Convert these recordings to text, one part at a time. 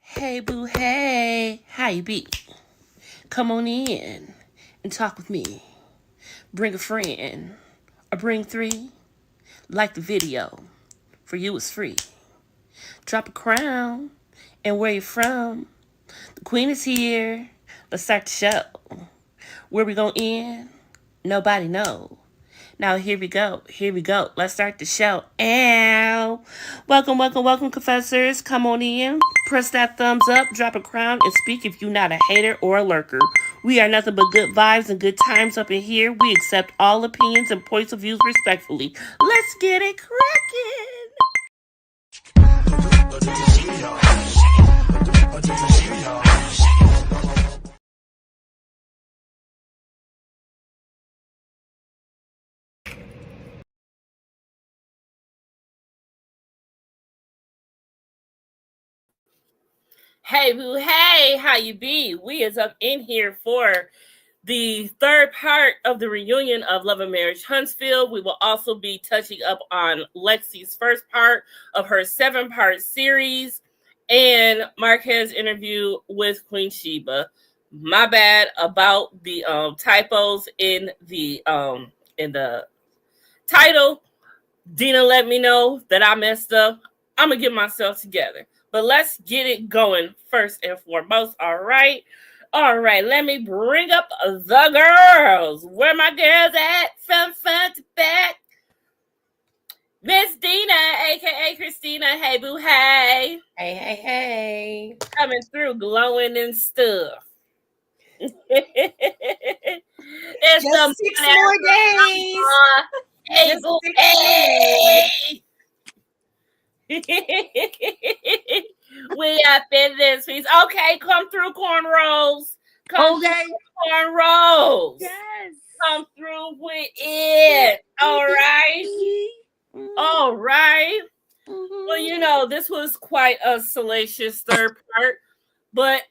Hey boo, hey, how you be? Come on in and talk with me. Bring a friend or bring three. Like the video, for you it's free. Drop a crown and where you from. The queen is here. Let's start the show. Where we gonna end? Nobody know. Now here we go. Here we go. Let's start the show. Ow. Welcome, confessors. Come on in. Press that thumbs up, drop a crown, and speak if you're not a hater or a lurker. We are nothing but good vibes and good times up in here. We accept all opinions and points of views respectfully. Let's get it cracking. Hey boo, hey, how you be? We is up in here for the third part of the reunion of Love and Marriage Huntsville. We will also be touching up on Lexi's first part of her 7-part series and Marques' interview with Queen Sheba. My bad about the typos in the title. Dina let me know that I messed up. I'm gonna get myself together. But let's get it going first and foremost. All right, let me bring up the girls. Where my girls at? From front to back. Miss Dina, aka Christina. Hey boo, hey. Hey. Coming through glowing and stuff. It's Just 6 more days. Hey Just boo, 6 hey. We up in this piece. Okay, come through cornrows. Come through cornrows. Yes. Come through with it. All right. All right. Well, you know, this was quite a salacious third part, but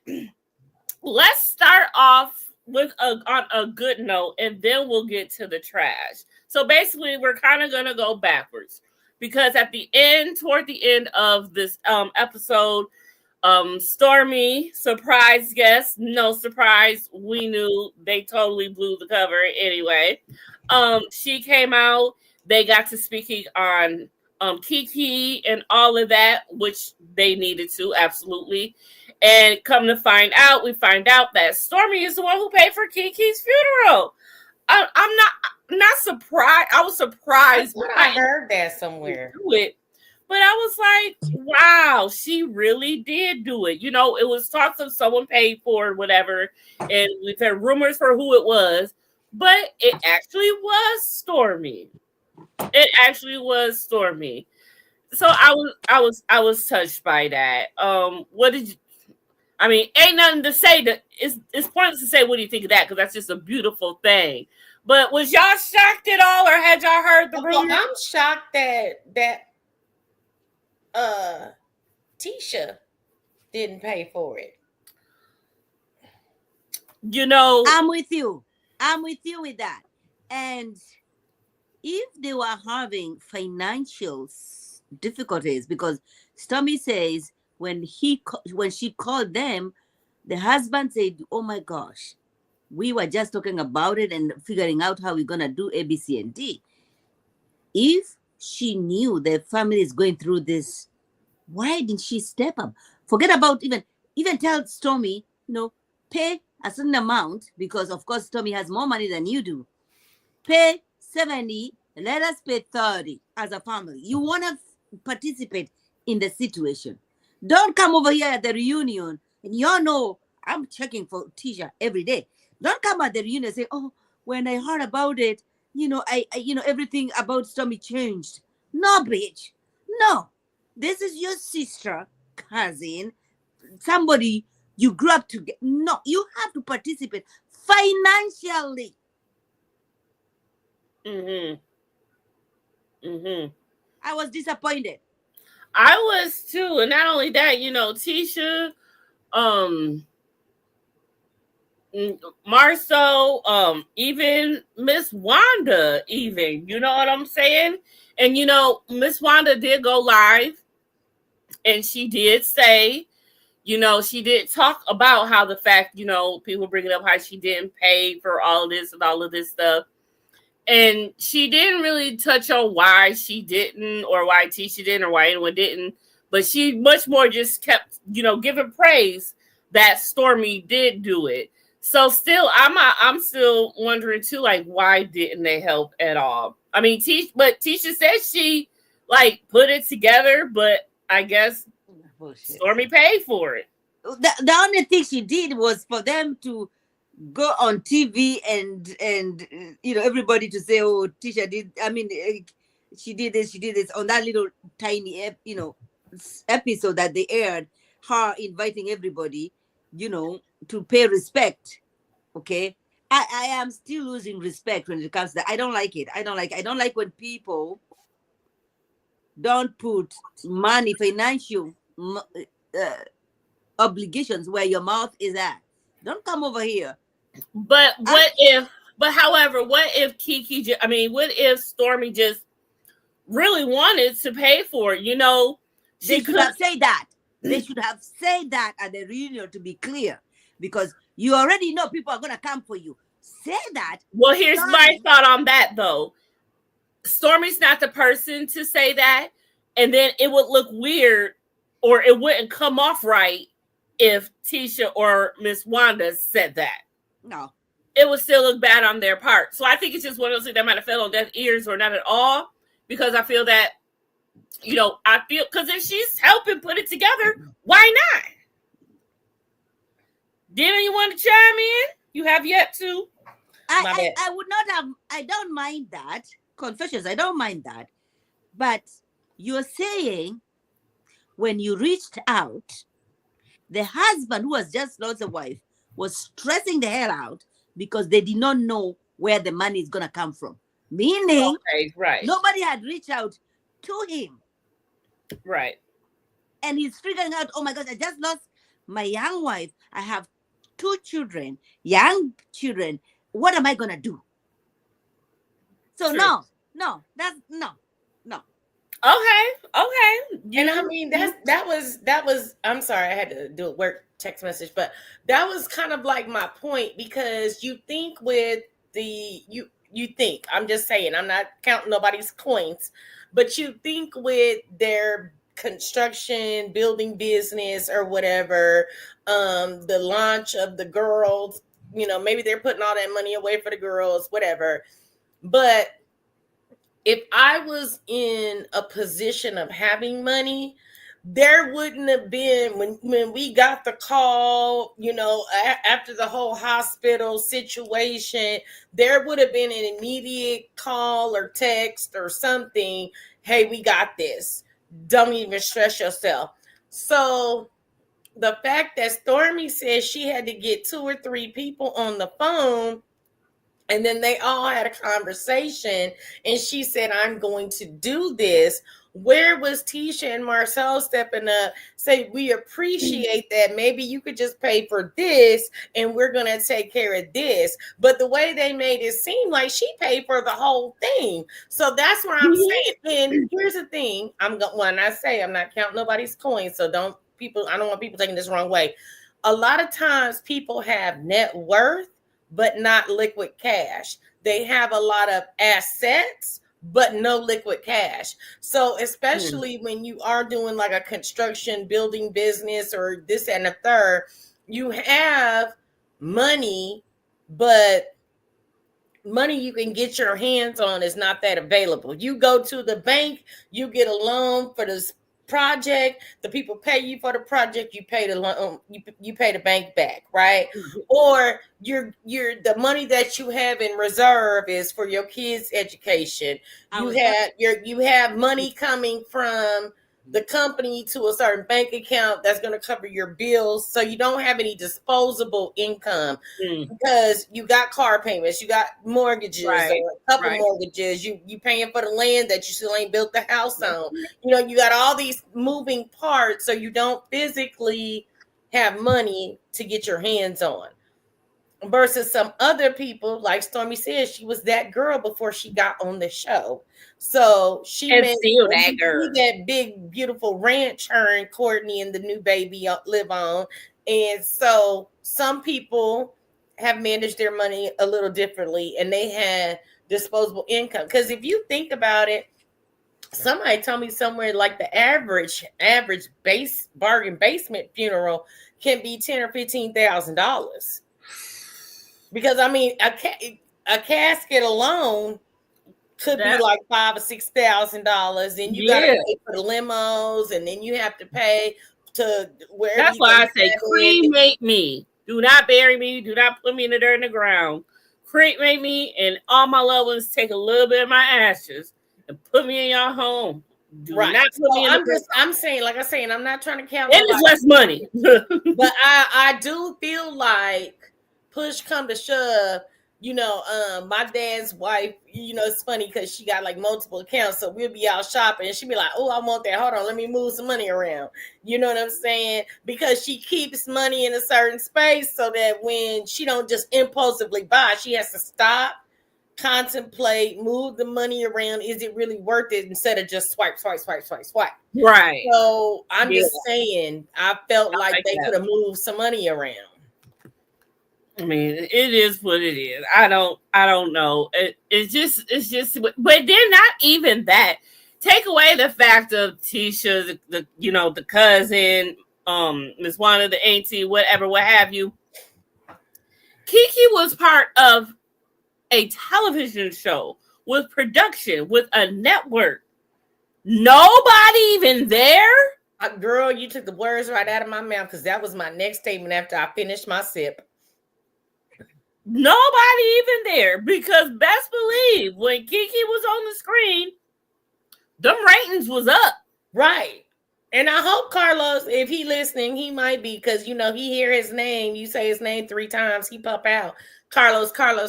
let's start off with on a good note, and then we'll get to the trash. So basically, we're kind of gonna go backwards because at the end, toward the end of this episode, Stormy, surprise guest, no surprise, we knew they totally blew the cover anyway. She came out, they got to speaking on Kiki and all of that, which they needed to, absolutely. And come to find out, we find out that Stormy is the one who paid for Kiki's funeral. I'm not surprised. I was surprised. I heard that somewhere. But I was like, wow, she really did do it. You know, it was talks of someone paid for it, whatever, and we've heard rumors for who it was, but it actually was Stormy. It actually was Stormy. So I was touched by that. What did you? I mean, ain't nothing to say that it's pointless to say what do you think of that because that's just a beautiful thing. But was y'all shocked at all, or had y'all heard the rumor? I'm shocked that Tisha didn't pay for it. You know, I'm with you with that. And if they were having financial difficulties, because Stormy says when she called them, the husband said, "Oh my gosh, we were just talking about it and figuring out how we're gonna do A, B, C, and D." If she knew the family is going through this, why didn't she step up? Forget about even tell Stormy, pay a certain amount, because of course Stormy has more money than you do. Pay 70, let us pay 30 as a family. You want to participate in the situation. Don't come over here at the reunion, and y'all know I'm checking for Tisha every day. Don't come at the reunion and say, "Oh, when I heard about it, I everything about Stormy changed." No, bitch. No. This is your sister, cousin, somebody you grew up together. No, you have to participate financially. I was disappointed. I was too, and not only that, Tisha, Marceau, even Miss Wanda, you know what I'm saying? And Miss Wanda did go live, and she did say, You know, she did talk about how the fact, you know, people bringing up how she didn't pay for all of this and all of this stuff. And she didn't really touch on why she didn't, or why Tisha didn't, or why anyone didn't. But she much more just kept, you know, giving praise that Stormy did do it. So still, I'm still wondering too, like, why didn't they help at all? I mean, Tisha said she like put it together, but I guess Bullshit. Stormy paid for it. The only thing she did was for them to go on TV and you know, everybody to say, oh, Tisha did. I mean, she did this on that little tiny you know, episode that they aired. Her inviting everybody, you know, to pay respect. Okay, I am still losing respect when it comes to that. I don't like it. I don't like when people don't put money, financial obligations where your mouth is at. Don't come over here. But however, what if what if Stormy just really wanted to pay for it? You know, they should have said that. They should have said that at the reunion, to be clear, because you already know people are going to come for you. Say that. Well, here's my thought on that, though. Stormy's not the person to say that, and then it would look weird, or it wouldn't come off right if Tisha or Miss Wanda said that. No. It would still look bad on their part. So I think it's just one of those things that might have fell on deaf ears or not at all, because I feel that, you know, because if she's helping put it together, why not? Didn't you want to chime in? You have yet to. I would not have. I don't mind that. Confessions, I don't mind that. But you're saying when you reached out, the husband who has just lost a wife was stressing the hell out because they did not know where the money is going to come from. Meaning, right. Nobody had reached out to him. Right. And he's figuring out, oh my God, I just lost my young wife. I have 2 children, young children. What am I going to do? So True. no. Okay. And I mean, that was, I'm sorry, I had to do a work text message, but that was kind of like my point, because you think with you think, I'm just saying, I'm not counting nobody's coins, but you think with their construction, building business or whatever, the launch of the girls, you know, maybe they're putting all that money away for the girls, whatever. But if I was in a position of having money, there wouldn't have been, when we got the call, you know, after the whole hospital situation, there would have been an immediate call or text or something. Hey, we got this. Don't even stress yourself. So the fact that Stormy says she had to get 2 or 3 people on the phone, and then they all had a conversation, and she said, I'm going to do this. Where was Tisha and Marcel stepping up? Say, we appreciate that. Maybe you could just pay for this, and we're going to take care of this. But the way they made it seem like she paid for the whole thing. So that's what I'm saying. And here's the thing. When I say I'm not counting nobody's coins, so I don't want people taking this the wrong way. A lot of times people have net worth, but not liquid cash. They have a lot of assets, but no liquid cash. So especially when you are doing like a construction building business or this and the third, you have money, but money you can get your hands on is not that available. You go to the bank, you get a loan for this project, the people pay you for the project, you pay the loan, you pay the bank back, right? Or you're the money that you have in reserve is for your kids' education. You have money coming from the company to a certain bank account that's going to cover your bills, so you don't have any disposable income because you got car payments, you got mortgages, or a couple mortgages, you paying for the land that you still ain't built the house on. You know, you got all these moving parts, so you don't physically have money to get your hands on. versus some other people, like Stormy said, she was that girl before she got on the show. So she And made still that girl. that big, beautiful ranch her and Courtney and the new baby live on. And so some people have managed their money a little differently and they had disposable income. Because if you think about it, somebody told me somewhere like the average base bargain basement funeral can be $10,000 or $15,000. Because I mean, a casket alone could be like $5,000 or $6,000, and you got to pay for the limos, and then you have to pay to wherever. That's why I say cremate me. Do not bury me. Do not put me in the dirt in the ground. Cremate me, and all my loved ones take a little bit of my ashes and put me in your home. Do not put me in I'm saying, like I say, and I'm not trying to count. It is less money, but I do feel like push come to shove. You know, my dad's wife, you know, it's funny because she got like multiple accounts. So we'll be out shopping and she'll be like, oh, I want that. Hold on, let me move some money around. You know what I'm saying? Because she keeps money in a certain space so that when she don't just impulsively buy, she has to stop, contemplate, move the money around. Is it really worth it instead of just swipe? Right. So I'm just saying, I felt like they could have moved some money around. I mean, it is what it is. I don't know. It's just, but then not even that. Take away the fact of Tisha, the cousin, Miss Wanda, the auntie, whatever, what have you. Kiki was part of a television show with production, with a network. Nobody even there? Girl, you took the words right out of my mouth because that was my next statement after I finished my sip. Nobody even there, because best believe when Kiki was on the screen, them ratings was up. Right. And I hope Carlos, if he listening, he might be, because you know he hear his name. You say his name 3 times, he pop out. Carlos. I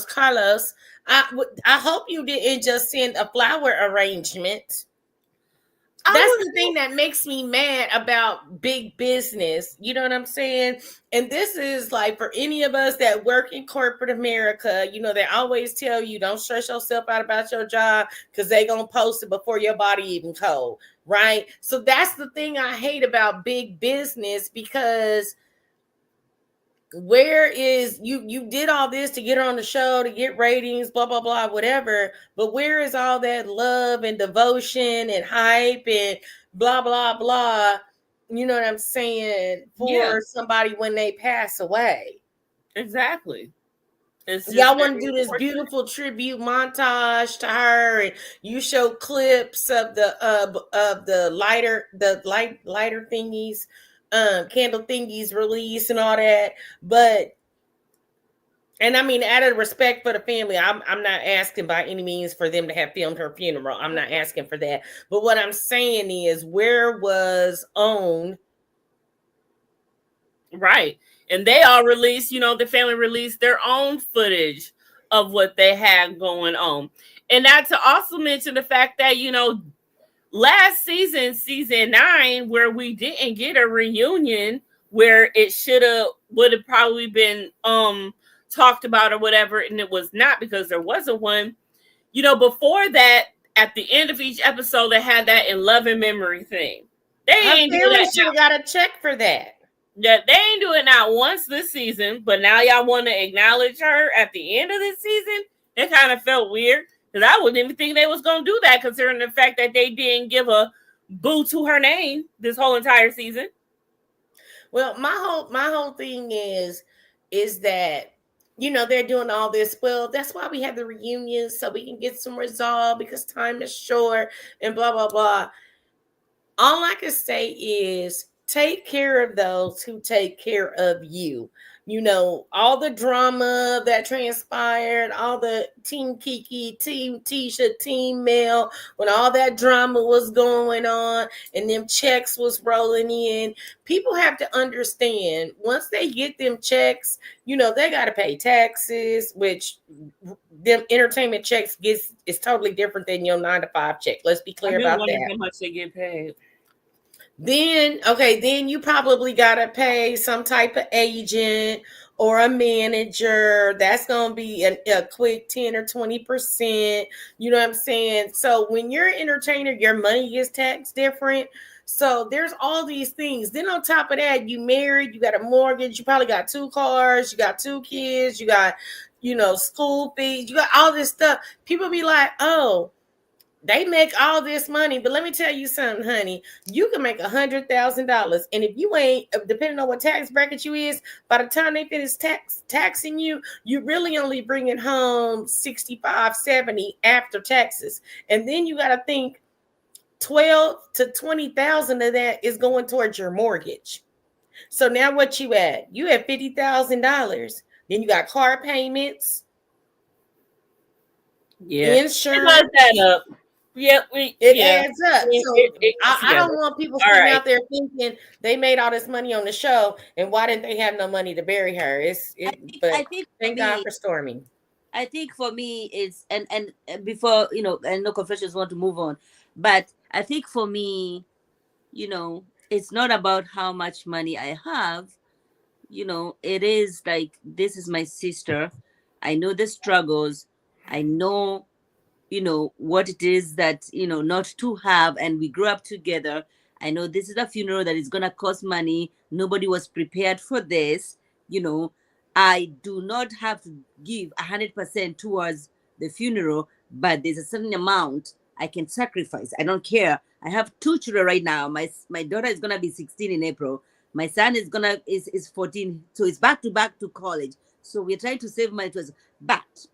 hope you didn't just send a flower arrangement. That's the thing that makes me mad about big business. You know what I'm saying? And this is like for any of us that work in corporate America, you know, they always tell you don't stress yourself out about your job because they going to post it before your body even cold, right? So that's the thing I hate about big business, because where is you did all this to get her on the show, to get ratings, blah blah blah, whatever, but where is all that love and devotion and hype and blah blah blah, you know what I'm saying, for somebody when they pass away? Exactly. Y'all want to do this beautiful tribute montage to her, and you show clips of the lighter thingies, candle thingies release and all that. But, and I mean, out of respect for the family, I'm not asking by any means for them to have filmed her funeral. I'm not asking for that. But what I'm saying is, where was OWN? Right. And they all released, the family released their own footage of what they had going on. And not to also mention the fact that, last season, season 9, where we didn't get a reunion, where it would have probably been talked about or whatever, and it was not because there wasn't one. Before that, at the end of each episode, they had that in love and memory thing. They ain't do that. Should have got a check for that. Yeah, they ain't do it not once this season, but now y'all want to acknowledge her at the end of this season? It kind of felt weird, because I wouldn't even think they was going to do that, considering the fact that they didn't give a boo to her name this whole entire season. Well, my whole thing is that, they're doing all this. Well, that's why we have the reunions, so we can get some resolve, because time is short and blah, blah, blah. All I can say is take care of those who take care of you. All the drama that transpired, all the Team Kiki, Team Tisha, Team Mel, when all that drama was going on and them checks was rolling in, people have to understand, once they get them checks, they got to pay taxes, which them entertainment checks is totally different than your 9-to-5 check. Let's be clear about that. How much they get paid. Then you probably got to pay some type of agent, or a manager, that's going to be a quick 10 or 20%. You know what I'm saying? So when you're an entertainer, your money gets taxed different. So there's all these things. Then on top of that, you married, you got a mortgage, you probably got 2 cars, you got 2 kids, you got, school fees, you got all this stuff. People be like, oh, they make all this money, but let me tell you something, honey. You can make $100,000, and if you ain't, depending on what tax bracket you is, by the time they finish taxing you, you really only bringing home 65, 70 after taxes, and then you got to think 12 to 20,000 of that is going towards your mortgage. So now what you at? You at $50,000. Then you got car payments, insurance. It that up. It adds up. So I don't want people sitting out there thinking they made all this money on the show and why didn't they have no money to bury her? I think thank God for Stormy. I think for me it's and before I know confessions want to move on, but I think for me, it's not about how much money I have. It is like, this is my sister. I know the struggles. I know what it is that not to have, and we grew up together. I know this is a funeral that is gonna cost money. Nobody was prepared for this. I do not have to give 100% towards the funeral, but there's a certain amount I can sacrifice. I don't care. I have 2 children right now. My daughter is gonna be 16 in April. My son is 14, so it's back to college. So we're trying to save money towards, but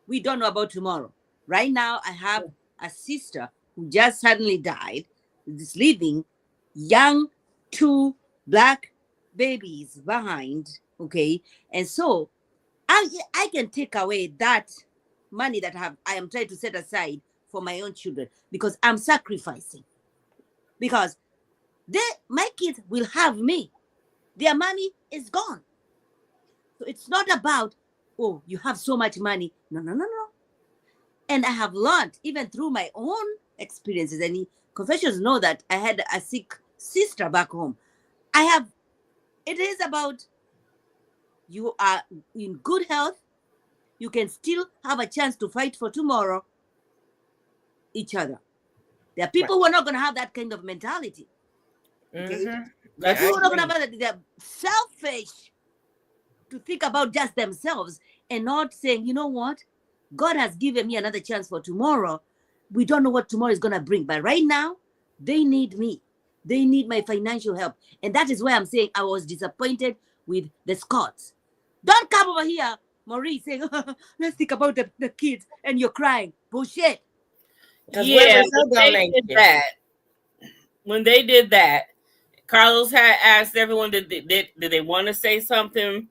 we don't know about tomorrow. Right now, I have a sister who just suddenly died, is leaving young 2 black babies behind. Okay, and so I can take away that money that I am trying to set aside for my own children, because I'm sacrificing. Because my kids will have me. Their money is gone. So it's not about, oh, you have so much money. No. And I have learned, even through my own experiences, and confessions know that I had a sick sister back home. It is about, you are in good health, you can still have a chance to fight for tomorrow each other. There are people who are not going to have that kind of mentality. Okay? There are people who are not going to have that. They're selfish to think about just themselves and not saying, you know what? God has given me another chance for tomorrow. We don't know what tomorrow is going to bring. But right now, they need me. They need my financial help. And that is why I'm saying I was disappointed with the Scots. Don't come over here, Maurice, saying, let's think about the kids, and you're crying. Bullshit. Yeah, when they did that, Carlos had asked everyone, did they want to say something?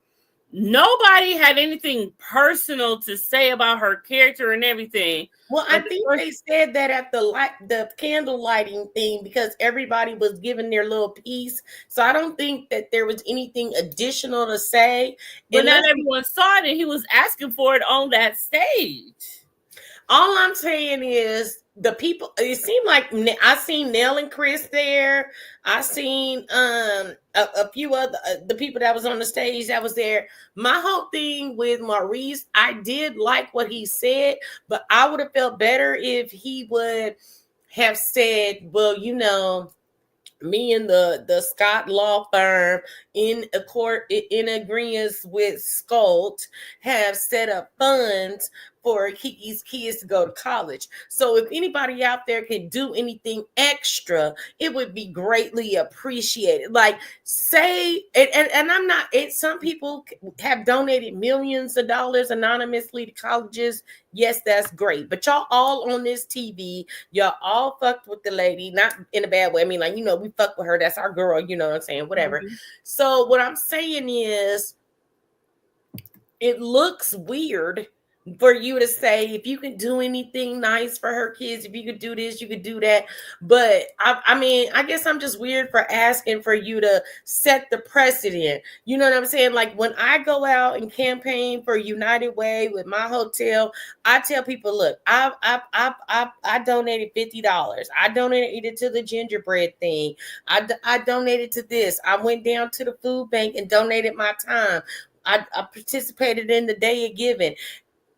Nobody had anything personal to say about her character and everything. Well, I think they said that at the candle lighting thing, because everybody was giving their little piece. So I don't think that there was anything additional to say. But not everyone saw it, and he was asking for it on that stage. All I'm saying is, the people, it seemed like I seen Nell and Chris there. I seen a few other the people that was on the stage that was there. My whole thing with Maurice, I did like what he said, but I would have felt better if he would have said, well, me and the Scott law firm in agreement with Scott have set up funds for his kids to go to college. So if anybody out there can do anything extra, it would be greatly appreciated. Like, say, and I'm not, some people have donated millions of dollars anonymously to colleges. Yes, that's great. But y'all all on this TV, y'all all fucked with the lady, not in a bad way. I mean, like, we fuck with her. That's our girl. You know what I'm saying? Whatever. Mm-hmm. So what I'm saying is, it looks weird for you to say if you can do anything nice for her kids, if you could do this, you could do that. But I mean, I guess I'm just weird for asking for you to set the precedent. You know what I'm saying? Like when I go out and campaign for United Way with my hotel, I tell people, look, I donated $50. I donated it to the gingerbread thing. I donated to this. I went down to the food bank and donated my time. I participated in the Day of Giving.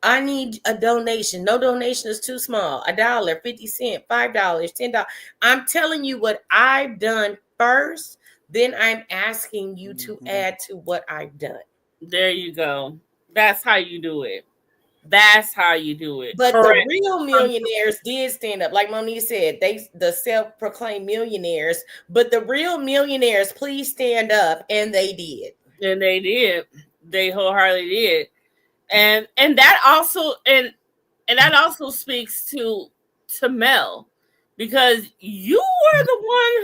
I need a donation. No donation is too small. $1, 50 cents, $5, $10. I'm telling you what I've done first. Then I'm asking you to add to what I've done. There you go. That's how you do it. That's how you do it. But Correct. the real millionaires did stand up. Like Monique said, the self-proclaimed millionaires. But the real millionaires, please stand up. And they did. And they did. They wholeheartedly did. And that also that also speaks to Mel, because you were the one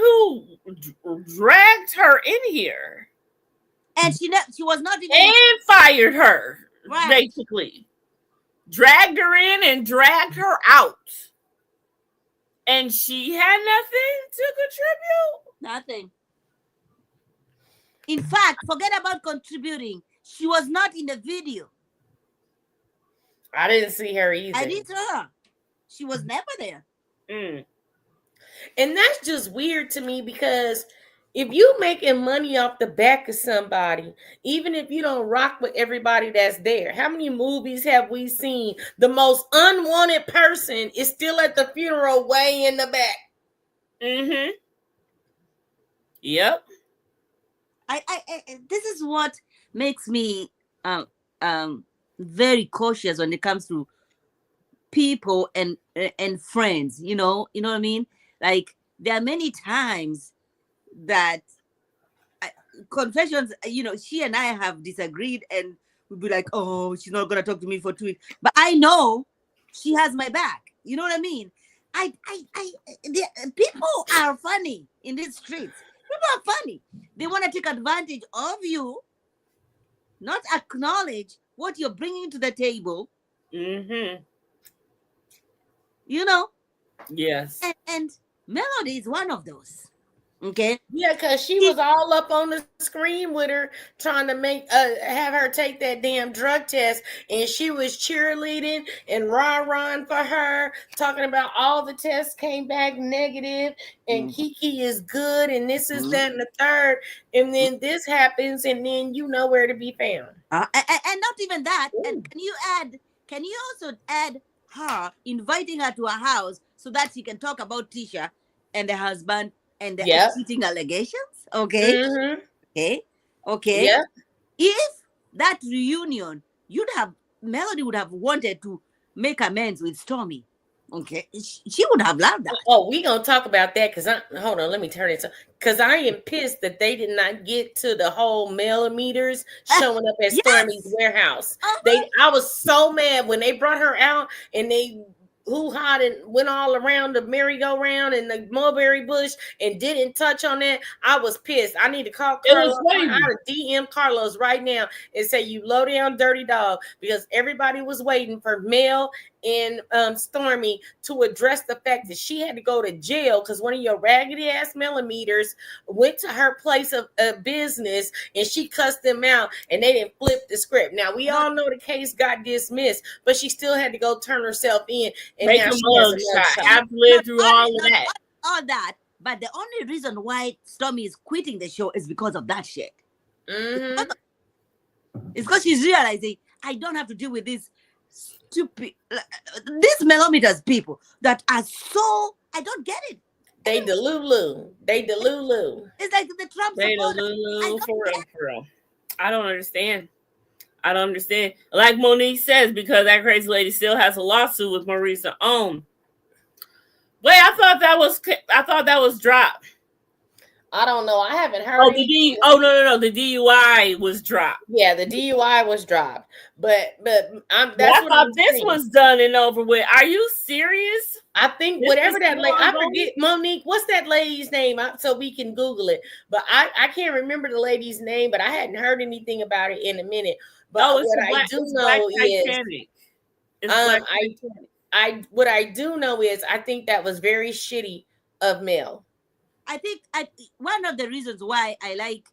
who dragged her in here, and she was not even and fired her, right. Basically dragged her in and dragged her out, and she had nothing to contribute. Nothing. In fact, forget about contributing. She was not in the video. I didn't see her either. I didn't see her. She was never there. And that's just weird to me, because if you making money off the back of somebody, even if you don't rock with everybody that's there, how many movies have we seen? The most unwanted person is still at the funeral way in the back. Mm-hmm. Yep. I this is what makes me very cautious when it comes to people and friends. You know what I mean? Like, there are many times that confessions, she and I have disagreed, and we'll be like, oh, she's not gonna talk to me for 2 weeks, but I know she has my back. You know what I mean? People are funny in these streets. People are funny. They want to take advantage of you, not acknowledge what you're bringing to the table. Mm-hmm. Yes. And Melody is one of those. Okay. Yeah, because she was all up on the screen with her, trying to have her take that damn drug test, and she was cheerleading and rah-rahing for her, talking about all the tests came back negative, and Kiki is good, and this is that and the third, and then this happens, and then you know where to be found. And not even that. Ooh. And can you also add her inviting her to her house so that she can talk about Tisha and the husband and the cheating allegations? Okay. Mm-hmm. Okay. Yeah. If that reunion, Melody would have wanted to make amends with Stormy. Okay. She would have loved that. Oh, we gonna talk about that, because hold on, let me turn it. Because I am pissed that they did not get to the whole millimeters showing up at Stormy's warehouse. I was so mad when they brought her out and they hoo-ha and went all around the merry-go-round and the mulberry bush and didn't touch on that. I was pissed. I need to call Carlos. I would DM Carlos right now and say, you low down dirty dog, because everybody was waiting for Mel and Stormy to address the fact that she had to go to jail because one of your raggedy ass millimeters went to her place of business and she cussed them out, and they didn't flip the script. Now we all know the case got dismissed, but she still had to go turn herself in and make a mug shot. I've lived through all of that. All that, but the only reason why Stormy is quitting the show is because of that shit. Mm-hmm. It's because she's realizing, I don't have to deal with this stupid, these millimeters people that are so, I don't get it. They delulu. It's like the Trump delulu for real. I don't understand. Like Monique says, because that crazy lady still has a lawsuit with Marisa on. Wait, I thought that was dropped. I don't know. I haven't heard. No. The DUI was dropped. Yeah, the DUI was dropped. But I thought this was done and over with. Are you serious? I think whatever that lady, I forget, Monique, what's that lady's name? So we can Google it. But I can't remember the lady's name, but I hadn't heard anything about it in a minute. But what I do know is It's Black I what I do know is I think that was very shitty of Mel. I think one of the reasons why I like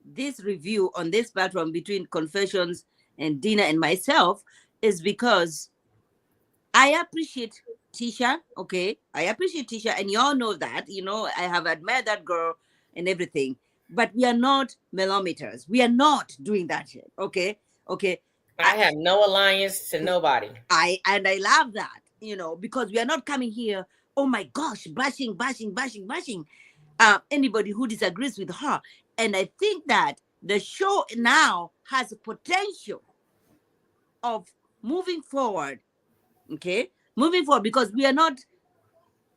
this review on this platform between Confessions and Dina and myself is because I appreciate Tisha. Okay, I appreciate Tisha, and you all know that. You know, I have admired that girl and everything. But we are not melometers. We are not doing that shit. Okay, okay. I have no alliance to nobody. I love that. You know, because we are not coming here. Oh my gosh, bashing. Anybody who disagrees with her, and I think that the show now has a potential of moving forward. Okay, moving forward because we are not.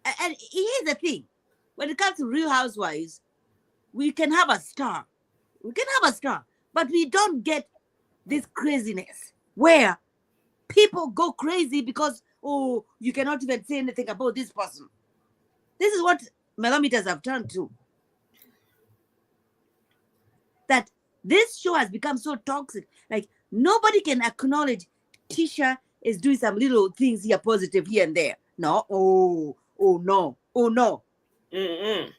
And here's the thing: when it comes to Real Housewives, we can have a star, but we don't get this craziness where people go crazy because you cannot even say anything about this person. This is what melometers have turned to. That this show has become so toxic. Like nobody can acknowledge Tisha is doing some little things here, positive here and there. No, no. Mm-mm.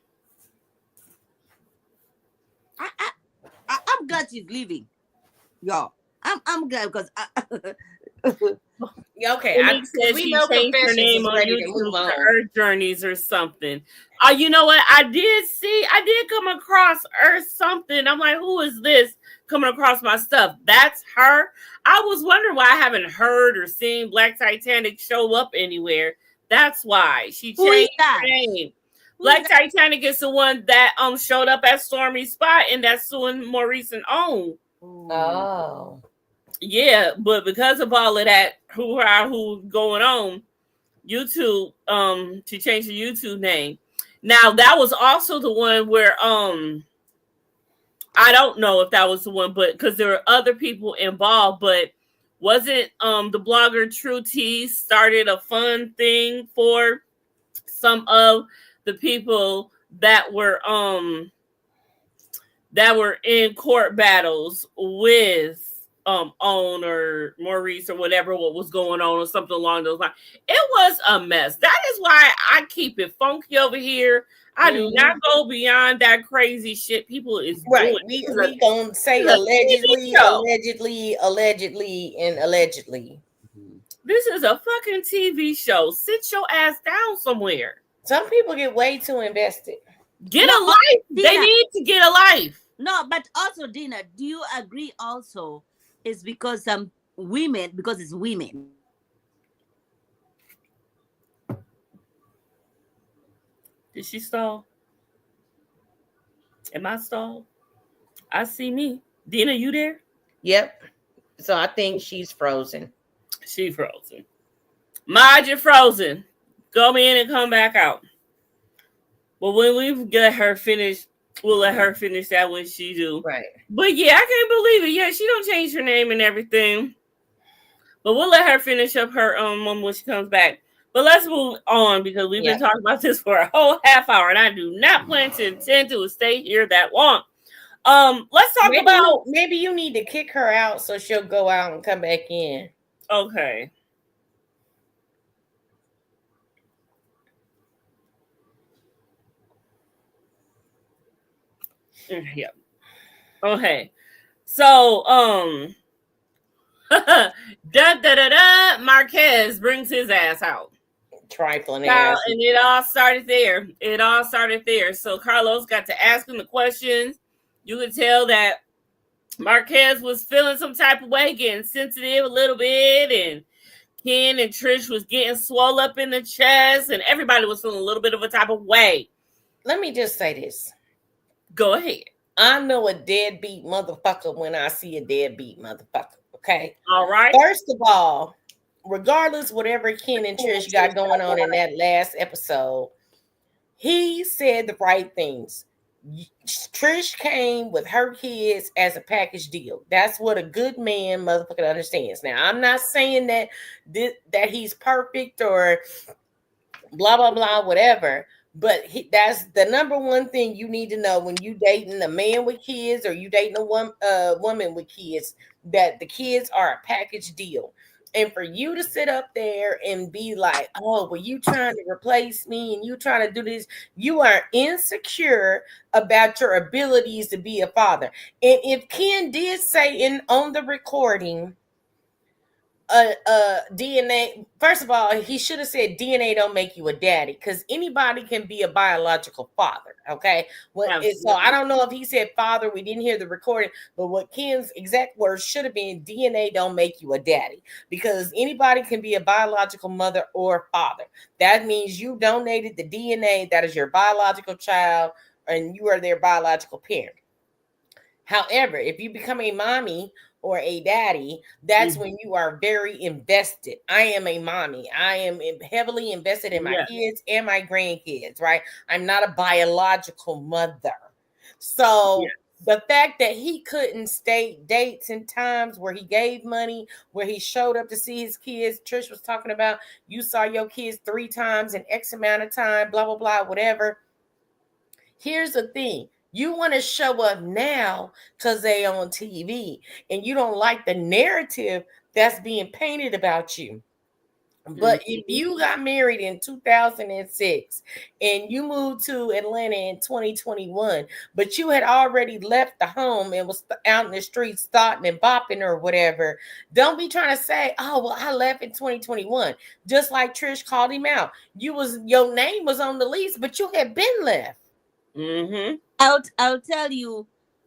I'm glad she's leaving, y'all. I'm glad because okay. We know changed her name on YouTube for Earth Journeys or something. You know what? I did come across Earth something. I'm like, who is this coming across my stuff? That's her. I was wondering why I haven't heard or seen Black Titanic show up anywhere. That's why she changed her name. Black Titanic is the one that showed up at Stormy Spot, and that's suing Maurice and Own. Oh. Yeah, but because of all of that who going on, YouTube to change the YouTube name. Now that was also the one where I don't know if that was the one, but because there were other people involved, but wasn't the blogger True T started a fun thing for some of the people that were in court battles with Own or Maurice or whatever what was going on or something along those lines. It was a mess. That is why I keep it funky over here. I do not go beyond that crazy shit people is doing. We gonna say allegedly, and allegedly. This is a fucking TV show. Sit your ass down somewhere. Some people get way too invested. Get a life. Dina, they need to get a life. No, but also, Dina, do you agree also it's because some women, because it's women. Did she stall? Am I stalled? I see me. Dina, you there? Yep. So I think she's frozen. She frozen. Mind you frozen. Go in and come back out. But when we get her finished, we'll let her finish that when she do. Right. But yeah, I can't believe it. Yeah, she don't change her name and everything. But we'll let her finish up her when she comes back. But let's move on because we've been talking about this for a whole half hour, and I do not plan to intend to stay here that long. Let's talk about maybe you need to kick her out so she'll go out and come back in. Okay. Yeah. Okay. So, Marques brings his ass out. Trifling ass. And it all started there. So Carlos got to ask him the questions. You could tell that Marques was feeling some type of way, getting sensitive a little bit, and Ken and Trish was getting swole up in the chest, and everybody was feeling a little bit of a type of way. Let me just say this. Go ahead. I know a deadbeat motherfucker when I see a deadbeat motherfucker. Okay. All right. First of all, regardless whatever Ken and Trish got going on in that last episode, he said the right things. Trish came with her kids as a package deal. That's what a good man motherfucker understands. Now, I'm not saying that he's perfect or blah, blah, blah, whatever. But that's the number one thing you need to know when you dating a man with kids or you dating a woman with kids, that the kids are a package deal. And for you to sit up there and be like, oh, well, you trying to replace me and you trying to do this, you are insecure about your abilities to be a father. And if Ken did say on the recording, DNA, first of all, he should have said DNA don't make you a daddy, because anybody can be a biological father. Okay. So I don't know if he said father, we didn't hear the recording, but what Ken's exact words should have been, DNA don't make you a daddy, because anybody can be a biological mother or father. That means you donated the DNA, that is your biological child, and you are their biological parent. However, if you become a mommy or a daddy, that's when you are very invested. I am a mommy. I am heavily invested in my kids and my grandkids, right? I'm not a biological mother. So the fact that he couldn't state dates and times where he gave money, where he showed up to see his kids, Trish was talking about, you saw your kids 3 times in X amount of time, blah, blah, blah, whatever. Here's the thing. You want to show up now because they on TV and you don't like the narrative that's being painted about you. But if you got married in 2006 and you moved to Atlanta in 2021, but you had already left the home and was out in the streets starting and bopping or whatever, don't be trying to say, oh, well, I left in 2021. Just like Trish called him out. Your name was on the lease, but you had been left. I'll tell you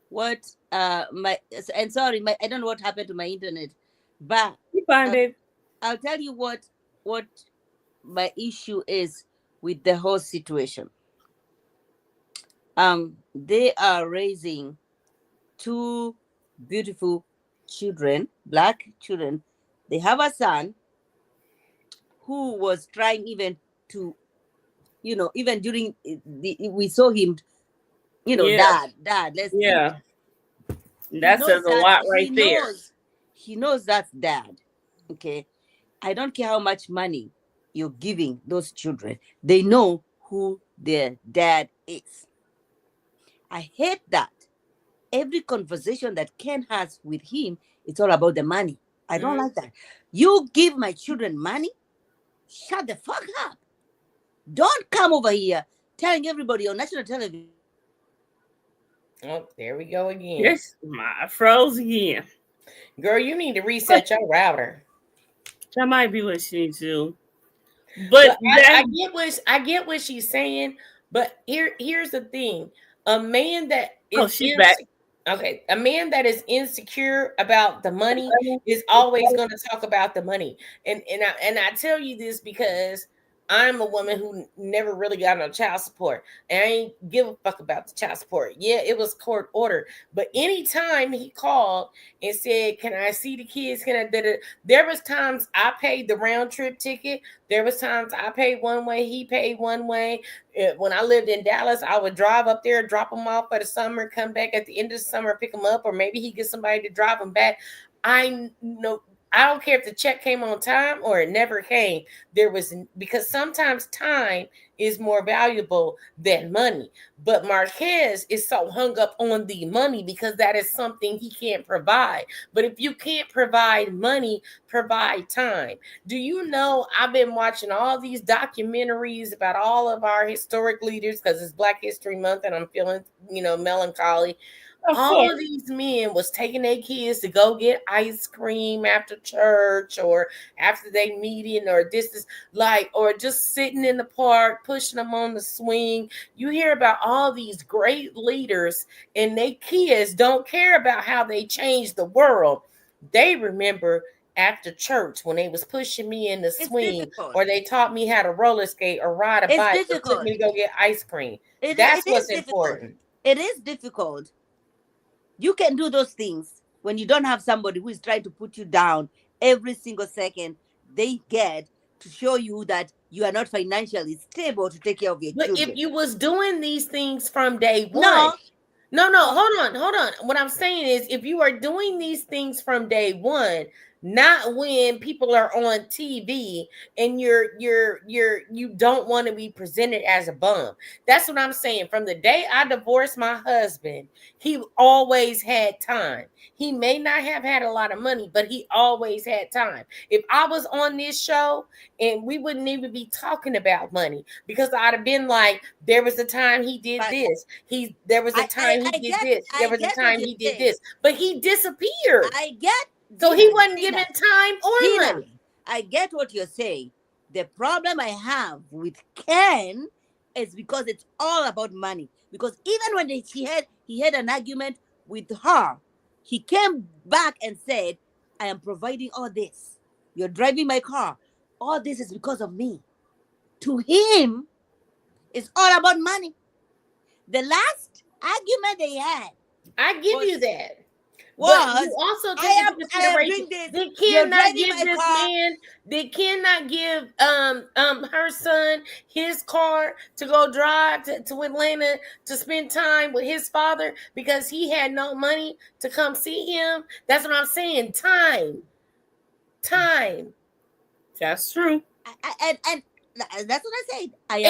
what I don't know what happened to my internet, but I'll tell you what my issue is with the whole situation. They are raising 2 beautiful children, black children. They have a son who was trying even to, even during we saw him, dad, let's that says a lot right there. He knows that's dad. Okay. I don't care how much money you're giving those children. They know who their dad is. I hate that. Every conversation that Ken has with him, it's all about the money. I don't like that. You give my children money, shut the fuck up. Don't come over here telling everybody on national television. Oh, there we go again. Yes, I froze again. Girl, you need to reset your router. That might be what she needs to do. But I get what she's saying. But here's the thing: a man that is she's back. Okay, a man that is insecure about the money is always going to talk about the money. And I tell you this because I'm a woman who never really got no child support. And I ain't give a fuck about the child support. Yeah, it was court order. But anytime he called and said, can I see the kids? There was times I paid the round trip ticket. There was times I paid one way. He paid one way. When I lived in Dallas, I would drive up there, drop them off for the summer, come back at the end of the summer, pick them up, or maybe he gets somebody to drive them back. I don't care if the check came on time or it never came. Because sometimes time is more valuable than money. But Marques is so hung up on the money because that is something he can't provide. But if you can't provide money, provide time. Do you know I've been watching all these documentaries about all of our historic leaders because it's Black History Month and I'm feeling, melancholy. All of these men was taking their kids to go get ice cream after church or after they meeting or or just sitting in the park, pushing them on the swing. You hear about all these great leaders and they kids don't care about how they changed the world. They remember after church when they was pushing me in the swing or they taught me how to roller skate or ride a bike or took me to go get ice cream. That's what's important. It is difficult. You can do those things when you don't have somebody who is trying to put you down every single second they get to show you that you are not financially stable to take care of your children. But if you was doing these things from day one. No, hold on. What I'm saying is if you are doing these things from day one, not when people are on TV and you don't want to be presented as a bum. That's what I'm saying. From the day I divorced my husband, he always had time. He may not have had a lot of money, but he always had time. If I was on this show, and we wouldn't even be talking about money, because I'd have been like, there was a time he did this. There was a time he did this. There was a time he did this. But he disappeared. I get. So he wasn't given time or money. I get what you're saying. The problem I have with Ken is because it's all about money. Because even when he had an argument with her, he came back and said, I am providing all this. You're driving my car. All this is because of me. To him, it's all about money. The last argument they had, I give you that. Was, but you also take into consideration they cannot give this man, they cannot give her son his car to go drive to Atlanta to spend time with his father because he had no money to come see him. That's what I'm saying. Time. That's true. And that's what I said. I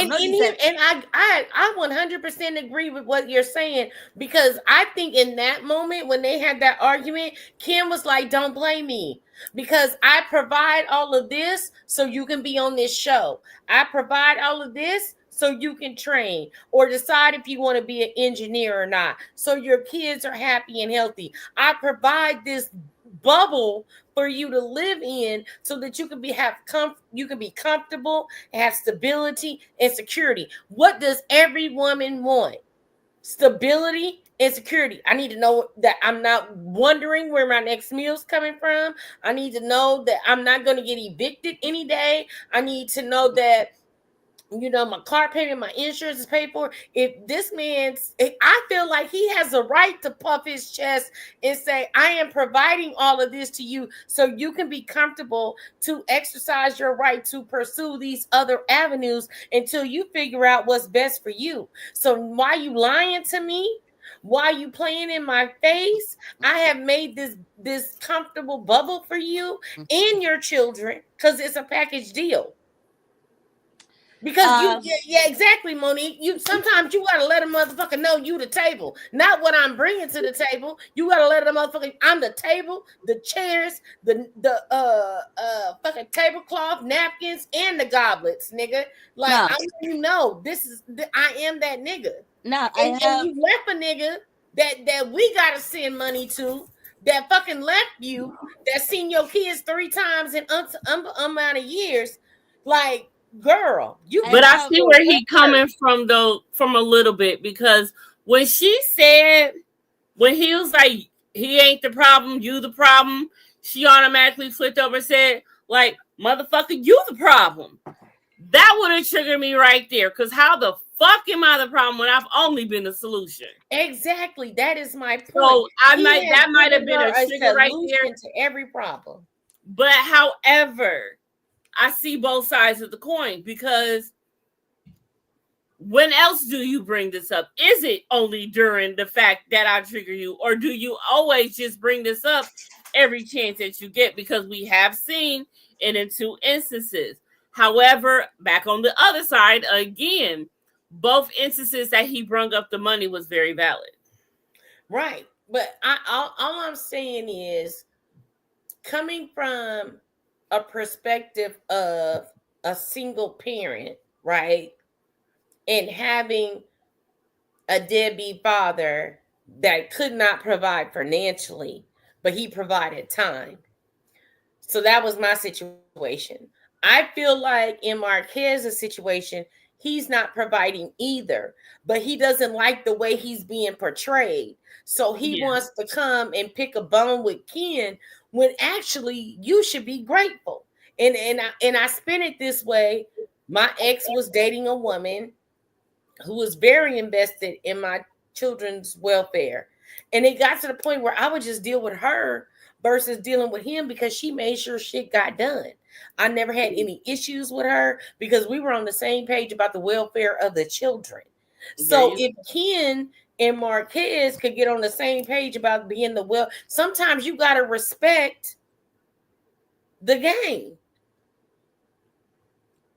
100% agree with what you're saying, because I think in that moment when they had that argument, Kim was like, don't blame me because I provide all of this so you can be on this show. I provide all of this so you can train or decide if you want to be an engineer or not, so your kids are happy and healthy. I provide this bubble for you to live in so that you can be comfortable, have stability and security. What does every woman want? Stability and security. I need to know that I'm not wondering where my next meal's coming from. I need to know that I'm not going to get evicted any day. I need to know that my car payment, my insurance is paid for. If this I feel like he has a right to puff his chest and say, I am providing all of this to you so you can be comfortable to exercise your right to pursue these other avenues until you figure out what's best for you. So why you lying to me? Why you playing in my face? I have made this comfortable bubble for you and your children because it's a package deal. Because exactly, Monique. Sometimes you gotta let a motherfucker know you the table, not what I'm bringing to the table. You gotta let a motherfucker. I'm the table, the chairs, the fucking tablecloth, napkins, and the goblets, nigga. Like I want you to know, I am that nigga. No, and you left a nigga that we gotta send money to, that fucking left you, that seen your kids 3 times in amount of years, like. Girl, but I see where he coming from though, from a little bit, because when he was like, he ain't the problem, you the problem, she automatically flipped over and said, like, motherfucker, you the problem. That would have triggered me right there, because how the fuck am I the problem when I've only been the solution? Exactly, that is my point. So that might have been a trigger right there to every problem. But however, I see both sides of the coin, because when else do you bring this up? Is it only during the fact that I trigger you, or do you always just bring this up every chance that you get? Because we have seen it in 2 instances. However, back on the other side, again, both instances that he brung up the money was very valid. Right. But all I'm saying is, coming from a perspective of a single parent, right? And having a deadbeat father that could not provide financially, but he provided time. So that was my situation. I feel like in Marques' situation, he's not providing either, but he doesn't like the way he's being portrayed. So he wants to come and pick a bone with Ken, when actually you should be grateful. And I spin it this way. My ex was dating a woman who was very invested in my children's welfare. And it got to the point where I would just deal with her versus dealing with him, because she made sure shit got done. I never had any issues with her because we were on the same page about the welfare of the children. So if Ken and Marques could get on the same page about being sometimes you got to respect the game.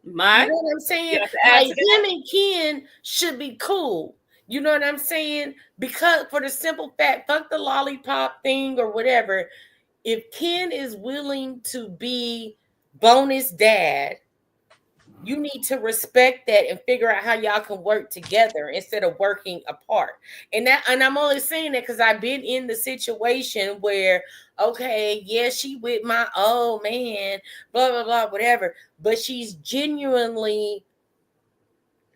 You know what I'm saying? Like him and Ken should be cool. You know what I'm saying? Because for the simple fact, fuck the lollipop thing or whatever. If Ken is willing to be bonus dad, you need to respect that and figure out how y'all can work together instead of working apart. And I'm only saying that because I've been in the situation where, okay, yeah, she with my old man, blah, blah, blah, whatever. But she's genuinely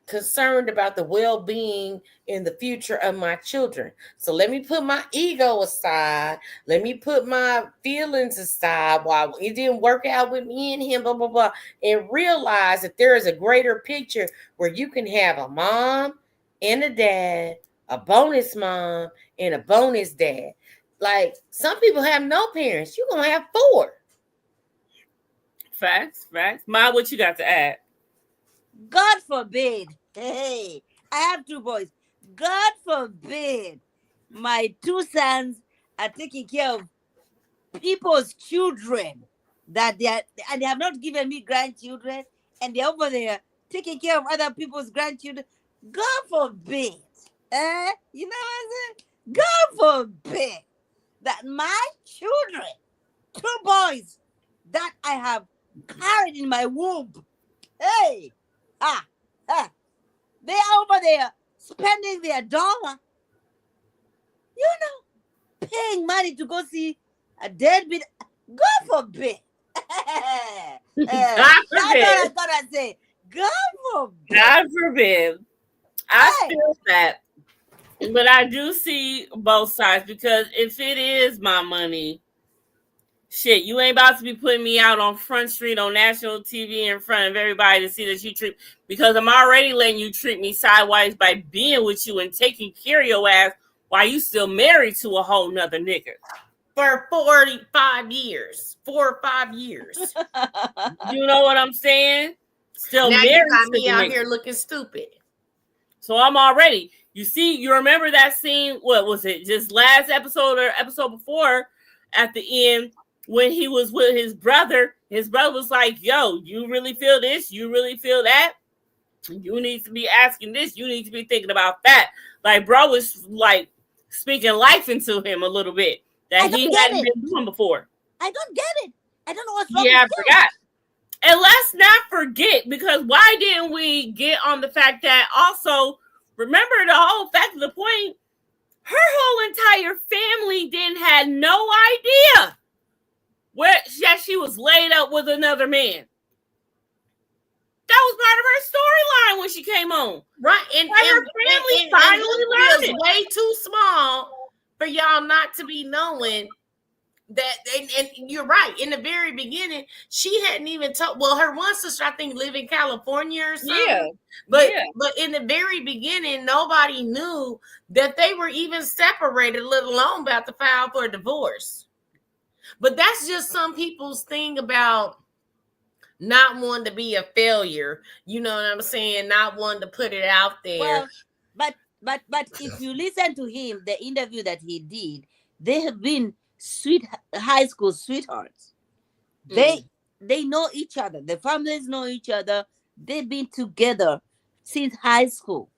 concerned about the well-being and the future of my children. So let me put my ego aside. Let me put my feelings aside while it didn't work out with me and him, blah, blah, blah, and realize that there is a greater picture where you can have a mom and a dad, a bonus mom and a bonus dad. Like some people have no parents. You're going to have 4. Facts. Ma, what you got to add? God forbid. Hey, I have 2 boys. God forbid my 2 sons are taking care of people's children and they have not given me grandchildren, and they're over there taking care of other people's grandchildren. God forbid. You know what I'm saying? God forbid that my children, 2 boys that I have carried in my womb, they're over there spending their dollar, paying money to go see a deadbeat. God forbid. God forbid. That's what I gotta say. God forbid. God forbid. I feel that. But I do see both sides, because if it is my money, shit, you ain't about to be putting me out on Front Street on national TV in front of everybody to see that you treat, because I'm already letting you treat me sideways by being with you and taking care of your ass while you still married to a whole nother nigga. For 45 years. 4 or 5 years. You know what I'm saying? Still now married you got to me the out nigga. here looking stupid. So I'm already, you remember that scene, what was it, just last episode or episode before, at the end, when he was with his brother was like, yo, you really feel this? You really feel that? You need to be asking this. You need to be thinking about that. Like, bro was like speaking life into him a little bit that he hadn't been doing before. I don't get it. I don't know what's wrong Yeah, with I forgot. And let's not forget, because why didn't we get on the fact that also, remember the whole fact of the point, her whole entire family didn't have no idea that she was laid up with another man. That was part of her storyline when she came on. Right. And her family finally learned it. Way too small for y'all not to be knowing that. And you're right. In the very beginning, she hadn't even told. Well, her one sister, I think, lived in California or something. Yeah. But in the very beginning, nobody knew that they were even separated, let alone about to file for a divorce. But that's just some people's thing about not wanting to be a failure. You know what I'm saying? Not wanting to put it out there. Well, but if you listen to him, the interview that he did, they have been high school sweethearts. They know each other. The families know each other. They've been together since high school,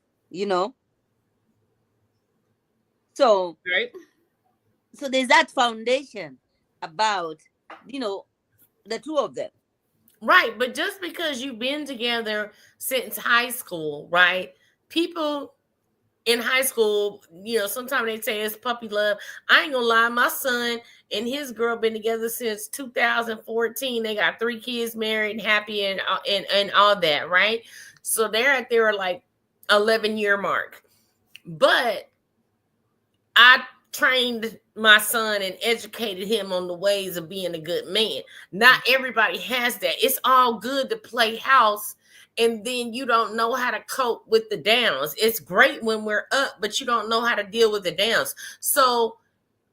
So, right. So there's that foundation about, the 2 of them. Right. But just because you've been together since high school, right? People in high school, sometimes they say it's puppy love. I ain't gonna lie, my son and his girl been together since 2014. They got 3 kids, married and happy and all that, right? So they're at their like 11-year mark. But I trained my son and educated him on the ways of being a good man. Not everybody has that. It's all good to play house, and then you don't know how to cope with the downs. It's great when we're up, but you don't know how to deal with the downs. So,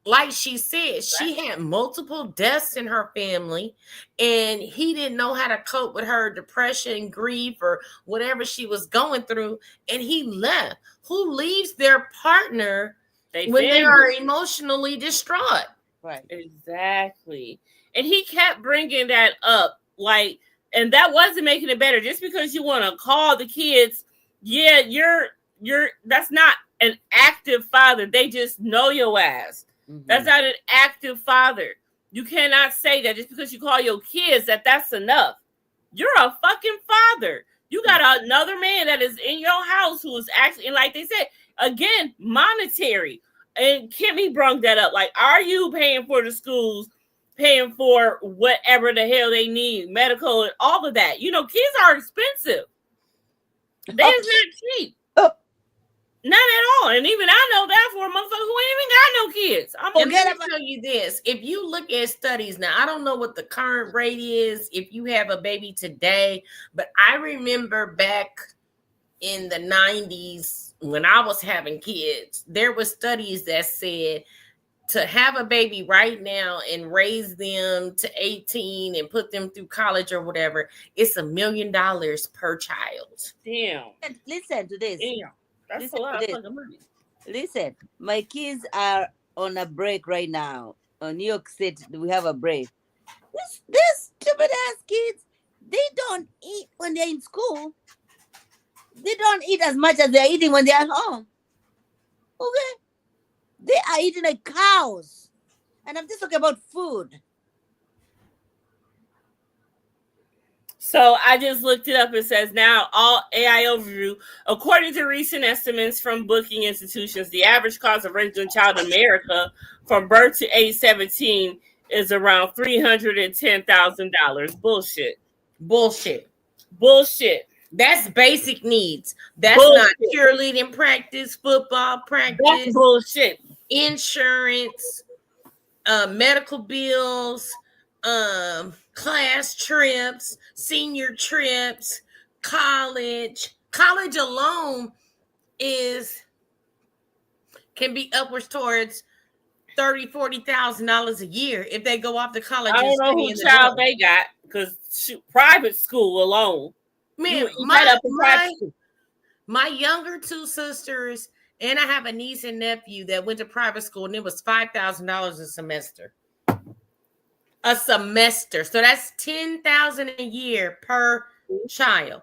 like she said, she had multiple deaths in her family, and he didn't know how to cope with her depression, grief, or whatever she was going through, and he left. Who leaves their partner when they are emotionally distraught? Right. Exactly. And he kept bringing that up, like, and that wasn't making it better. Just because you want to call the kids, yeah, you're that's not an active father. They just know your ass. Mm-hmm. That's not an active father. You cannot say that just because you call your kids that's enough. You're a fucking father. You got another man that is in your house who is actually, and like they said, again, monetary. And Kimmy brought that up. Like, are you paying for the schools, paying for whatever the hell they need, medical, and all of that? You know, kids are expensive. They're not cheap. Not at all. And even I know that for a motherfucker who ain't even got no kids. I'm going to tell you this. If you look at studies now, I don't know what the current rate is if you have a baby today, but I remember back in the 90s when I was having kids, there were studies that said to have a baby right now and raise them to 18 and put them through college or whatever, it's $1 million per child. Damn. Listen to this. Damn. That's a lot of fucking money. Listen, my kids are on a break right now. On New York City, we have a break. These stupid ass kids, they don't eat when they're in school. They don't eat as much as they're eating when they're at home. Okay? They are eating like cows. And I'm just talking about food. So I just looked it up. It says now all AI overview. According to recent estimates from booking institutions, the average cost of raising a child in America from birth to age 17 is around $310,000. Bullshit. That's basic needs. That's not cheerleading practice, football practice. That's bullshit. Insurance, medical bills, class trips, senior trips, college. College alone can be upwards towards $30,000-$40,000 a year if they go off to college. I don't know who child they got because private school alone. Man, my younger two sisters, and I have a niece and nephew that went to private school, and it was $5,000 a semester. A semester. So that's $10,000 a year per child.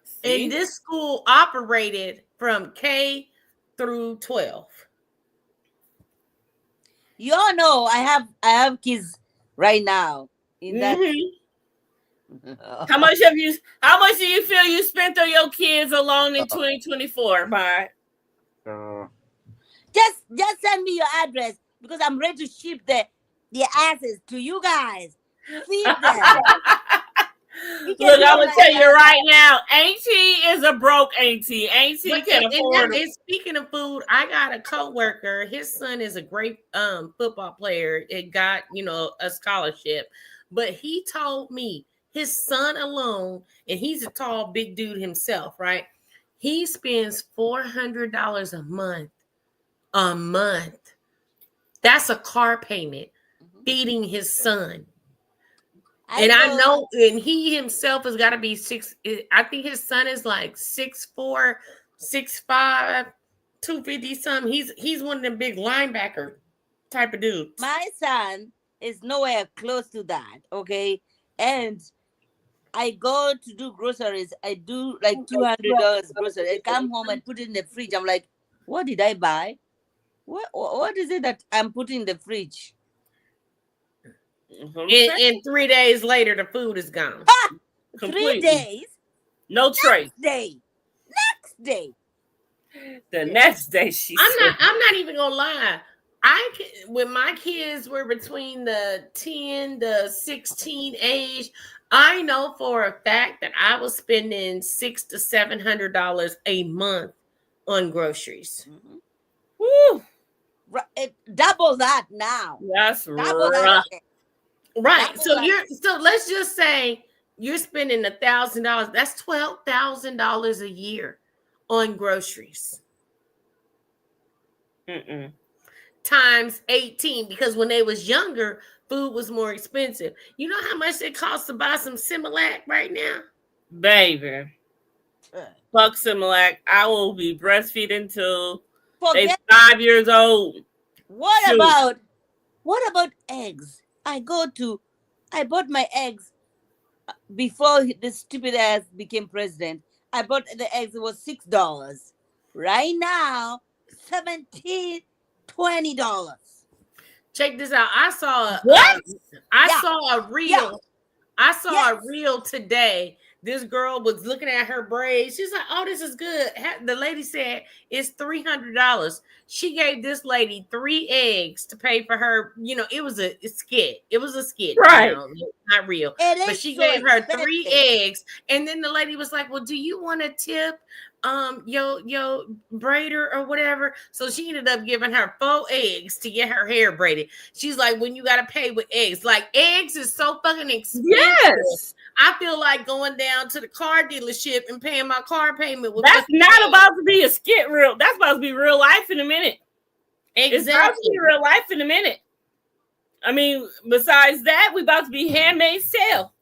See? And this school operated from K through 12. You all know I have kids right now in that. How much do you feel you spent on your kids alone in 2024, Bye. Just send me your address because I'm ready to ship the asses to you guys. Feed them. Look, I'm gonna tell you right now, Auntie is a broke Auntie. Auntie can afford it. And speaking of food, I got a coworker. His son is a great football player. It got a scholarship, but he told me his son alone, and he's a tall, big dude himself, right? He spends $400 a month. A month. That's a car payment feeding his son. I know, and he himself has got to be 6. I think his son is like 6'4", 6'5", 250 something. He's one of them big linebacker type of dudes. My son is nowhere close to that. Okay, and I go to do groceries. I do like $200 groceries. I come home and put it in the fridge. I'm like, what did I buy? What is it that I'm putting in the fridge? And 3 days later, the food is gone. 3 days? No trace. Next day. The next day, I'm not even gonna lie. When my kids were between the 10 to 16 age, I know for a fact that I was spending $600 to $700 a month on groceries. Mm-hmm. Woo! Double that now. That's double that. Right. Double so let's just say you're spending $1,000. That's $12,000 a year on groceries. Times 18, because when they was younger, food was more expensive. You know how much it costs to buy some Similac right now? Baby. Fuck Similac. I will be breastfeeding till they're 5 years old. What about What about eggs? I bought my eggs before this stupid ass became president. I bought the eggs, it was $6. Right now, $17, $20. Check this out. I saw What? Yeah. saw a reel. Yeah. I saw Yes. a reel today. This girl was looking at her braids. She's like, "Oh, this is good." The lady said it's $300. She gave this lady 3 eggs to pay for her. You know, it was a skit. It was a skit, Right. you know, not real. It But is she so gave her expensive. 3 eggs, and then the lady was like, "Well, do you want to tip your braider or whatever?" So she ended up giving her 4 eggs to get her hair braided. She's like, "When you gotta pay with eggs, like eggs is so fucking expensive." Yes. I feel like going down to the car dealership and paying my car payment with That's fucking not eggs. about to be a skit real. That's about to be real life in a minute. It's about to be Exactly. real life in a minute. I mean, besides that, we about to be Handmaid's Tale.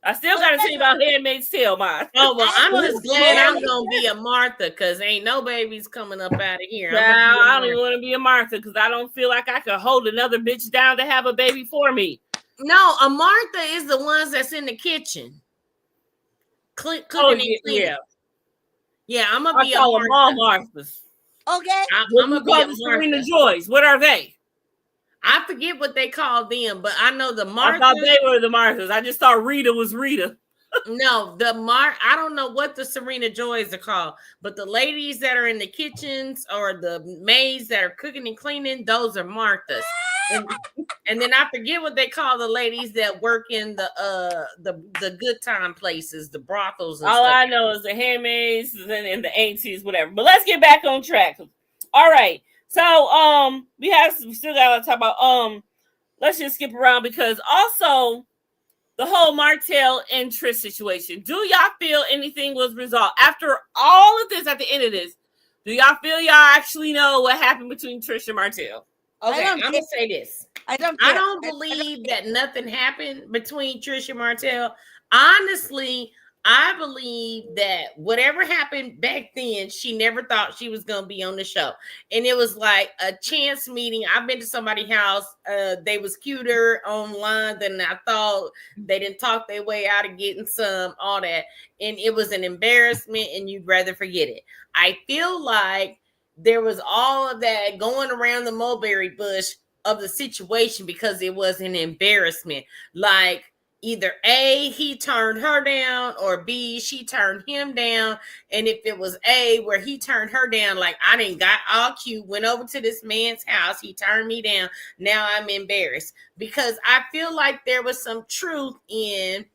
I still got to tell you about Handmaid's Tale, man. Oh, well, I'm I just was glad I'm born- going to be a Martha because ain't no babies coming up out of here. Now, I don't even want to be a Martha because I don't feel like I could hold another bitch down to have a baby for me. No, a Martha is the ones that's in the kitchen. Cooking and cleaning. Yeah. Yeah, I'm going to I be a call them all Martha. Marthas. Okay. I'm What going you to be call a the Serena Martha. Joys? What are they? I forget what they call them, but I know the I thought Marthas. they were the Marthas. I just thought Rita was Rita. No, I don't know what the Serena Joys are called, but the ladies that are in the kitchens or the maids that are cooking and cleaning, those are Marthas. And then I forget what they call the ladies that work in the good time places, the brothels and All stuff. I know is the handmaids and the aunties, whatever. But let's get back on track. All right. So we still gotta talk about let's just skip around because also the whole Martell and Trish situation. Do y'all feel anything was resolved after all of this? At the end of this, do y'all feel y'all actually know what happened between Trish and Martell? Okay, I'm gonna say this. I don't believe that nothing happened between Trish and Martell. Honestly, I believe that whatever happened back then, she never thought she was gonna be on the show, and it was like a chance meeting. I've been to somebody's house. They was cuter online than I thought. They didn't talk their way out of getting all that, and it was an embarrassment. And you'd rather forget it. I feel like there was all of that going around the mulberry bush of the situation because it was an embarrassment. Like either A, he turned her down, or B, she turned him down. And if it was A, where he turned her down, like I didn't got all cute, went over to this man's house, he turned me down. Now I'm embarrassed because I feel like there was some truth in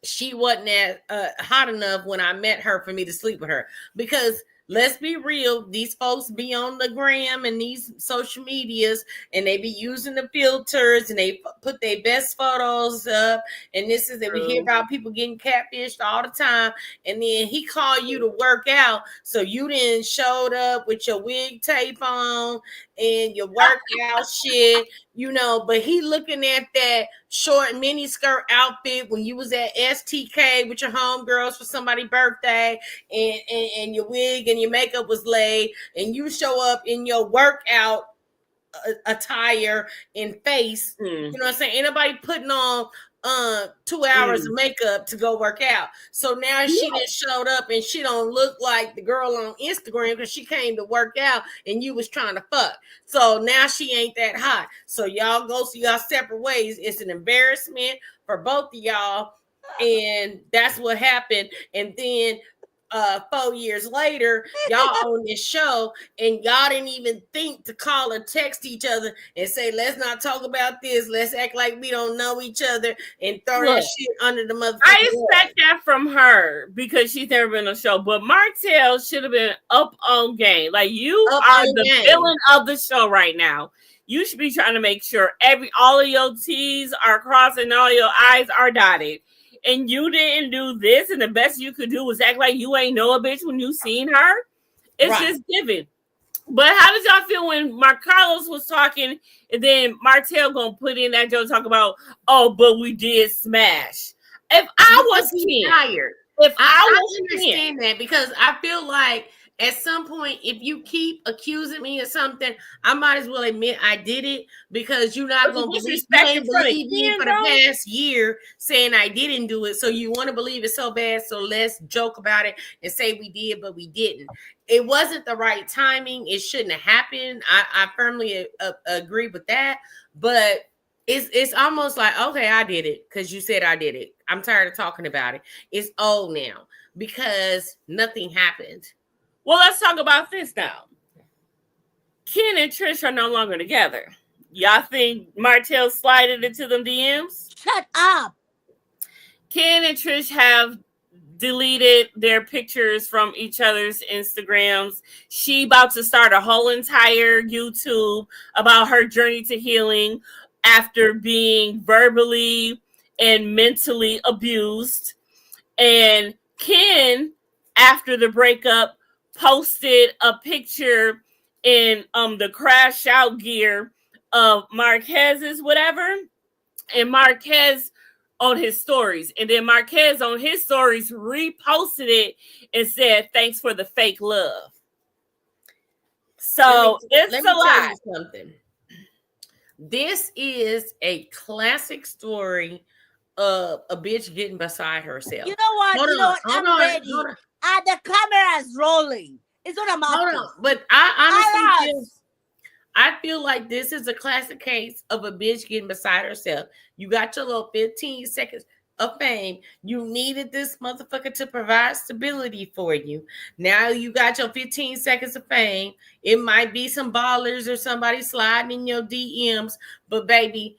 she wasn't hot enough when I met her for me to sleep with her. Because let's be real, these folks be on the gram and these social medias and they be using the filters and they put their best photos up. And this is that we hear about people getting catfished all the time. And then he called you to work out. So you then showed up with your wig tape on and your workout shit, but he looking at that short mini skirt outfit when you was at STK with your homegirls for somebody's birthday and your wig and your makeup was laid and you show up in your workout attire and face. You know what I'm saying? Anybody putting on 2 hours of makeup to go work out. So now she just showed up and she don't look like the girl on Instagram because she came to work out and you was trying to fuck. So now she ain't that hot. So y'all go see y'all separate ways. It's an embarrassment for both of y'all. And that's what happened. And then 4 years later, y'all on this show and y'all didn't even think to call or text each other and say, let's not talk about this. Let's act like we don't know each other and throw that shit under the motherfucker. I expect that from her because she's never been on a show. But Martell should have been up on game. Like you are the villain of the show right now. You should be trying to make sure all of your T's are crossed and all your I's are dotted. And you didn't do this, and the best you could do was act like you ain't know a bitch when you seen her. It's just given. But how did y'all feel when Mark Carlos was talking, and then Martell gonna put in that joke talk about, but we did smash. If I was tired, I understand that because I feel like At some point, if you keep accusing me of something, I might as well admit I did it, because you're not going to believe, you ain't believe me for the past year saying I didn't do it. So you want to believe it so bad. So let's joke about it and say we did, but we didn't. It wasn't the right timing. It shouldn't have happened. I firmly agree with that. But it's almost like, okay, I did it because you said I did it. I'm tired of talking about it. It's old now because nothing happened. Well, let's talk about this now. Ken and Trish are no longer together. Y'all think Martell slided into them DMs? Shut up. Ken and Trish have deleted their pictures from each other's Instagrams. She about to start a whole entire YouTube about her journey to healing after being verbally and mentally abused. And Ken, after the breakup, posted a picture in the crash out gear of Marquez's whatever, and Marquez on his stories, and then Marquez on his stories reposted it and said, "Thanks for the fake love." So it's a lot. Tell you something. This is a classic story of a bitch getting beside herself. You know what? I'm ready. The camera is rolling. It's not a matter. Hold on. But I honestly feel like this is a classic case of a bitch getting beside herself. You got your little 15 seconds of fame. You needed this motherfucker to provide stability for you. Now you got your 15 seconds of fame. It might be some ballers or somebody sliding in your DMs, but baby,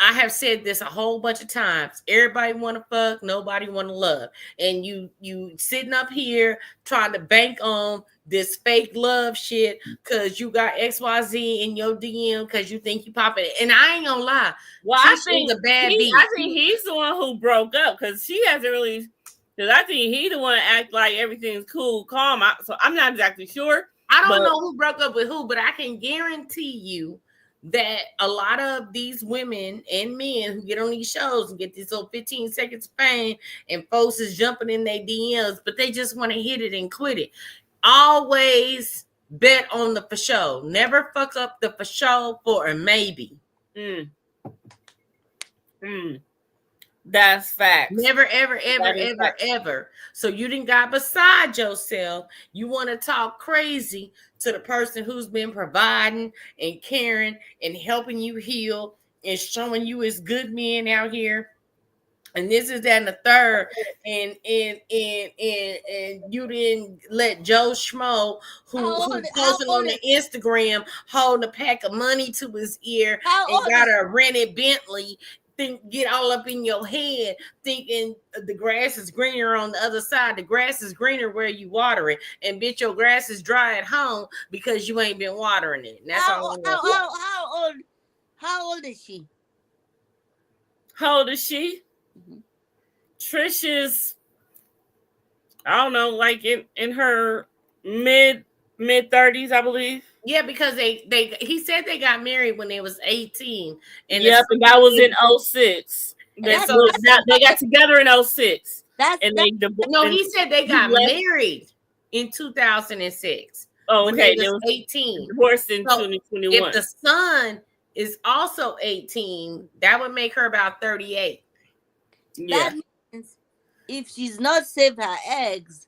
I have said this a whole bunch of times. Everybody want to fuck, nobody want to love. And you sitting up here trying to bank on this fake love shit because you got XYZ in your DM because you think you popping it. And I ain't gonna lie. Well, I think he's the one who broke up because she hasn't really. Because I think he's the one act like everything's cool, calm. So I'm not exactly sure. I don't know who broke up with who, but I can guarantee you that a lot of these women and men who get on these shows and get these little 15 seconds of fame and folks is jumping in their DMs, but they just want to hit it and quit it. Always bet on the for show. Never fuck up the for show for a maybe. That's fact. Never, ever. So you didn't got beside yourself. You want to talk crazy to the person who's been providing and caring and helping you heal and showing you as good men out here. And this is that and the third, and you didn't let Joe Schmo, who posted on the Instagram, holding a pack of money to his ear and got a rented Bentley, get all up in your head, thinking the grass is greener on the other side. The grass is greener where you water it, and bitch, your grass is dry at home because you ain't been watering it. And that's all. How old is she? How old is she? Mm-hmm. Trish is, I don't know, like in her mid 30s, I believe. Yeah, because he said they got married when they was 18. And yep, and that was in 06. They got together in 06. He said they got married in 2006. Oh, okay. They was 18. Divorced in 2021. If the son is also 18, that would make her about 38. Yeah. That means if she's not saved her eggs,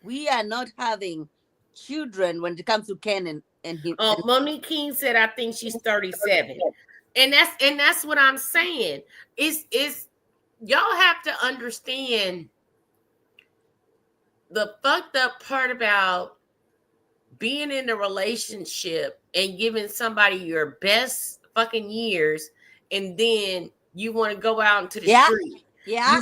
we are not having children when it comes to Ken and him. Monique King said, I think she's 37. And that's what I'm saying. Is y'all have to understand the fucked up part about being in a relationship and giving somebody your best fucking years, and then you want to go out into the street. Yeah.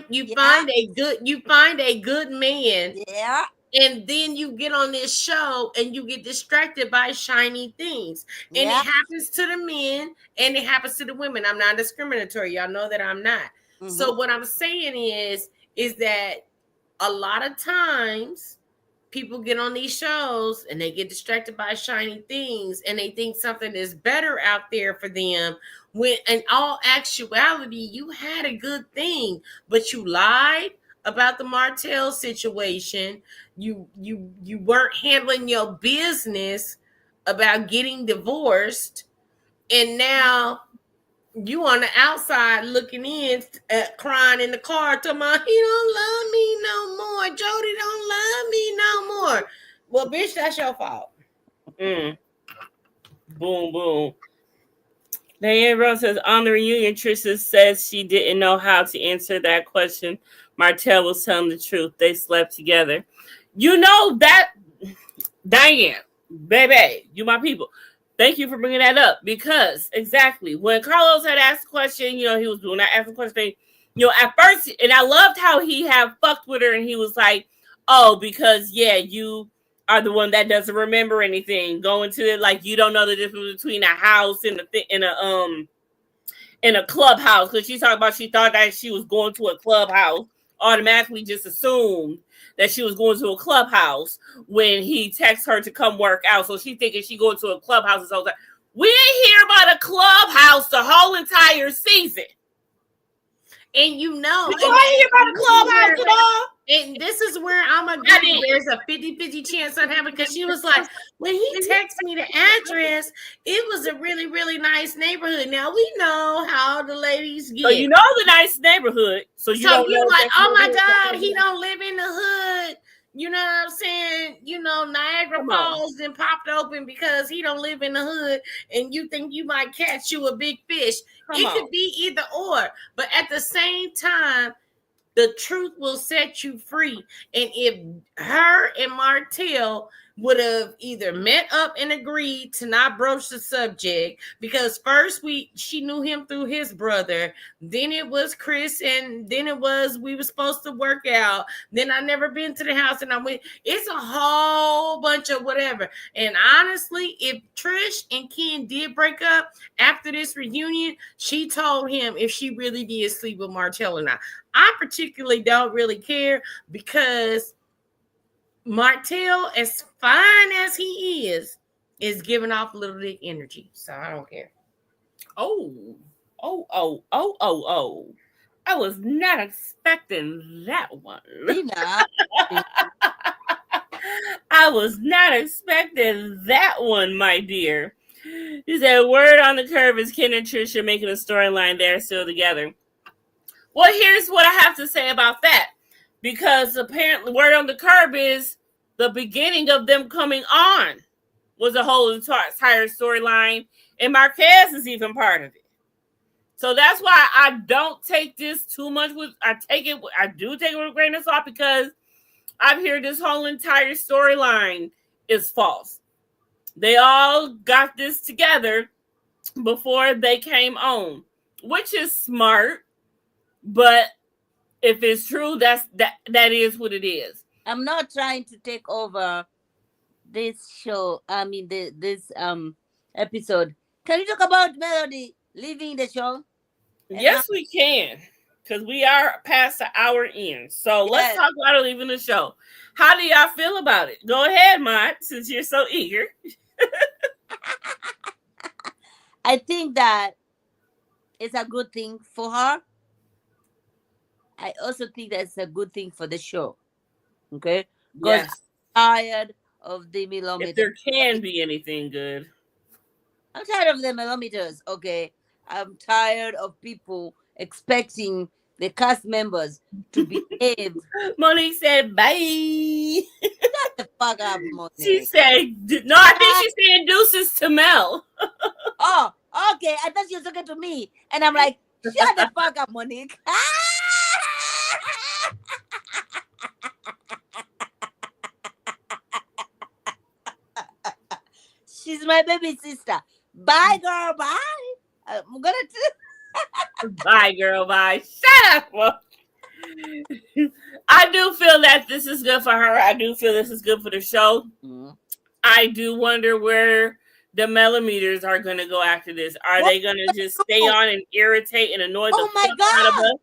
You find a good man. Yeah. And then you get on this show and you get distracted by shiny things. And it happens to the men and it happens to the women. I'm not discriminatory. Y'all know that I'm not. Mm-hmm. So what I'm saying is that a lot of times people get on these shows and they get distracted by shiny things and they think something is better out there for them, when in all actuality you had a good thing, but you lied about the Martell situation. You weren't handling your business about getting divorced, and now you on the outside looking in, crying in the car, talking about he don't love me no more. Jody don't love me no more. Well, bitch, that's your fault. Boom, boom. Diane Rose says, on the reunion, Trisha says she didn't know how to answer that question. Martell was telling the truth. They slept together. You know that, Diane, baby, you my people. Thank you for bringing that up, because exactly when Carlos had asked the question, you know, he was doing that asking question, you know, at first, and I loved how he had fucked with her, and he was like, oh, because yeah, you are the one that doesn't remember anything. Going to it like you don't know the difference between a house and in a clubhouse, because she's talking about she thought that she was going to a clubhouse, automatically just assumed that she was going to a clubhouse when he texts her to come work out. So she thinking she going to a clubhouse this whole time. We ain't hear about a clubhouse the whole entire season. And you know, you ain't hear about a clubhouse at all. And this is where I'm agree. There's a 50-50 chance of having, because she was like, when he texted me the address, it was a really, really nice neighborhood. Now we know how the ladies get. So you know the nice neighborhood. So you're like, oh my God, he don't live in the hood. You know what I'm saying? You know, Niagara Falls then popped open because he don't live in the hood, and you think you might catch you a big fish. It could be either or. But at the same time, the truth will set you free. And if her and Martell would have either met up and agreed to not broach the subject, because first she knew him through his brother, then it was Chris, and then it was we were supposed to work out, then I never been to the house and I went, it's a whole bunch of whatever. And honestly, if Trish and Ken did break up after this reunion, she told him if she really did sleep with Martell or not. I particularly don't really care, because Martell, as fine as he is giving off little dick energy. So I don't care. Oh. I was not expecting that one. I was not expecting that one, my dear. He said, word on the curve is Ken and Trisha making a storyline they're still together. Well, here's what I have to say about that. Because apparently word on the curb is the beginning of them coming on was a whole entire storyline, and Marques is even part of it. So that's why I don't take this too much I do take it with a grain of salt, because I've heard this whole entire storyline is false. They all got this together before they came on, which is smart, but if it's true, that is what it is. I'm not trying to take over this show. I mean, this episode. Can you talk about Melody leaving the show? Yes, we can, because we are past the hour in. So let's talk about her leaving the show. How do y'all feel about it? Go ahead, Mont, since you're so eager. I think that it's a good thing for her. I also think that's a good thing for the show. Okay? Because I'm tired of the millimeters. If there can be anything good. I'm tired of the millimeters, okay? I'm tired of people expecting the cast members to behave. Monique said, bye. Shut the fuck up, Monique. She said, no, I think she said deuces to Mel. Oh, okay. I thought she was talking to me. And I'm like, shut the fuck up, Monique. She's my baby sister. Bye, girl. Bye. I'm gonna bye, girl. Bye. Shut up. I do feel that this is good for her. I do feel this is good for the show. Mm-hmm. I do wonder where the millimeters are going to go after this. Are they going to just stay on and irritate and annoy the fuck out of us?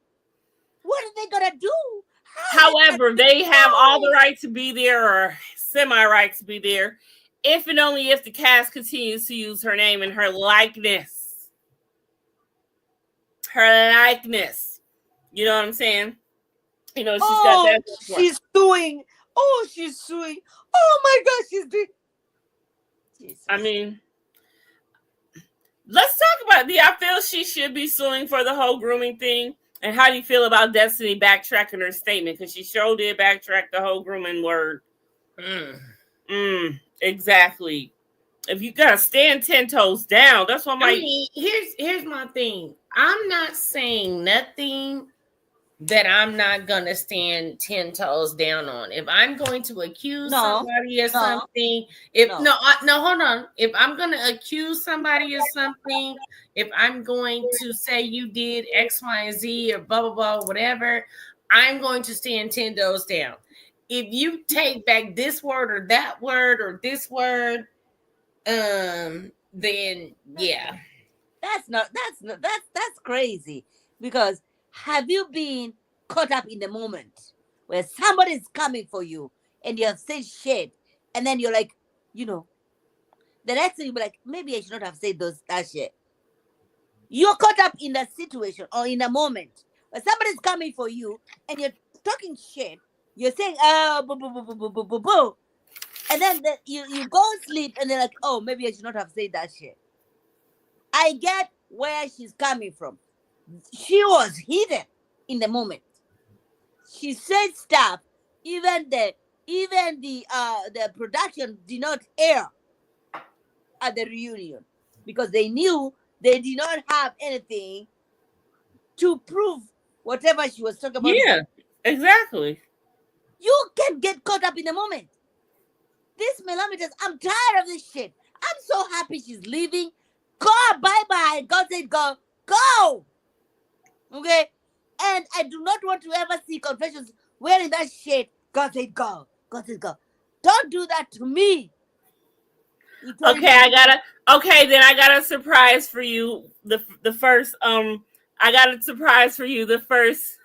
What are they going to do? However, they have all the right to be there, or semi-right to be there, if and only if the cast continues to use her name and her likeness. Her likeness. You know what I'm saying? You know, she's got that. She's suing. Oh, she's suing. Oh my God, she's doing. Jesus. I mean, let's talk about. Do y'all feel she should be suing for the whole grooming thing? And how do you feel about Destiny backtracking her statement? Because she sure did backtrack the whole grooming word. Exactly. If you gotta stand 10 toes down, that's what I'm like. I mean, here's my thing. I'm not saying nothing that I'm not gonna stand 10 toes down on. If I'm going to accuse somebody of something, hold on. If I'm gonna accuse somebody of something, if I'm going to say you did X, Y, and Z or blah blah blah, whatever, I'm going to stand 10 toes down. If you take back this word or that word or this word, then yeah. That's crazy. Because have you been caught up in the moment where somebody's coming for you and you have said shit, and then you're like, the next thing you'll be like, maybe I should not have said that shit. You're caught up in that situation or in a moment where somebody's coming for you and you're talking shit. You're saying, boo, boo, boo, boo, boo, boo, boo, boo. And then you go and sleep and they're like, oh, maybe I should not have said that shit. I get where she's coming from. She was hidden in the moment. She said stuff. Even the production did not air at the reunion because they knew they did not have anything to prove whatever she was talking about. Yeah, exactly. You can get caught up in the moment. This millimeters, I'm tired of this shit. I'm so happy she's leaving. Go, bye-bye. God said go. Go. Okay? And I do not want to ever see Confessions wearing that shit. God said go. God said go. Don't do that to me. Okay, then I got a surprise for you. The first I got a surprise for you. The first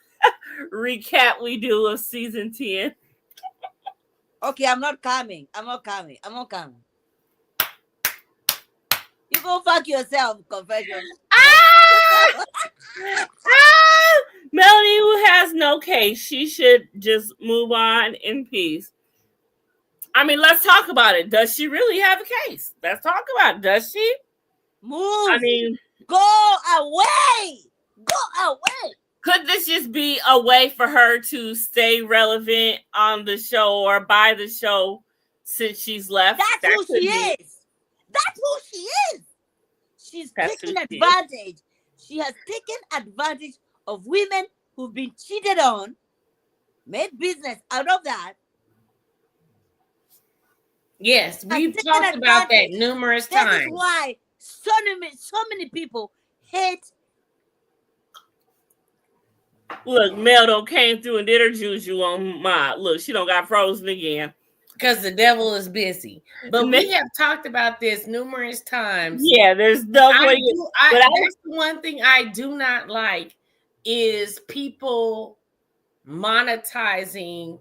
recap we do of season 10. Okay, I'm not coming. You go fuck yourself, Confessions. Melanie, who has no case, she should just move on in peace. I mean, let's talk about it. Does she really have a case? Let's talk about it. Does she? Move. I mean, go away. Go away. Could this just be a way for her to stay relevant on the show or by the show since she's left? That's who she is. That's who she is. She's taking advantage. She has taken advantage of women who've been cheated on, made business out of that. Yes, we've talked about that numerous times. That is why so many people hate. Look, Mel came through and did her juju on my. Look, she don't got frozen again. Because the devil is busy. But we have talked about this numerous times. Yeah, there's no way. That's the one thing I do not like is people monetizing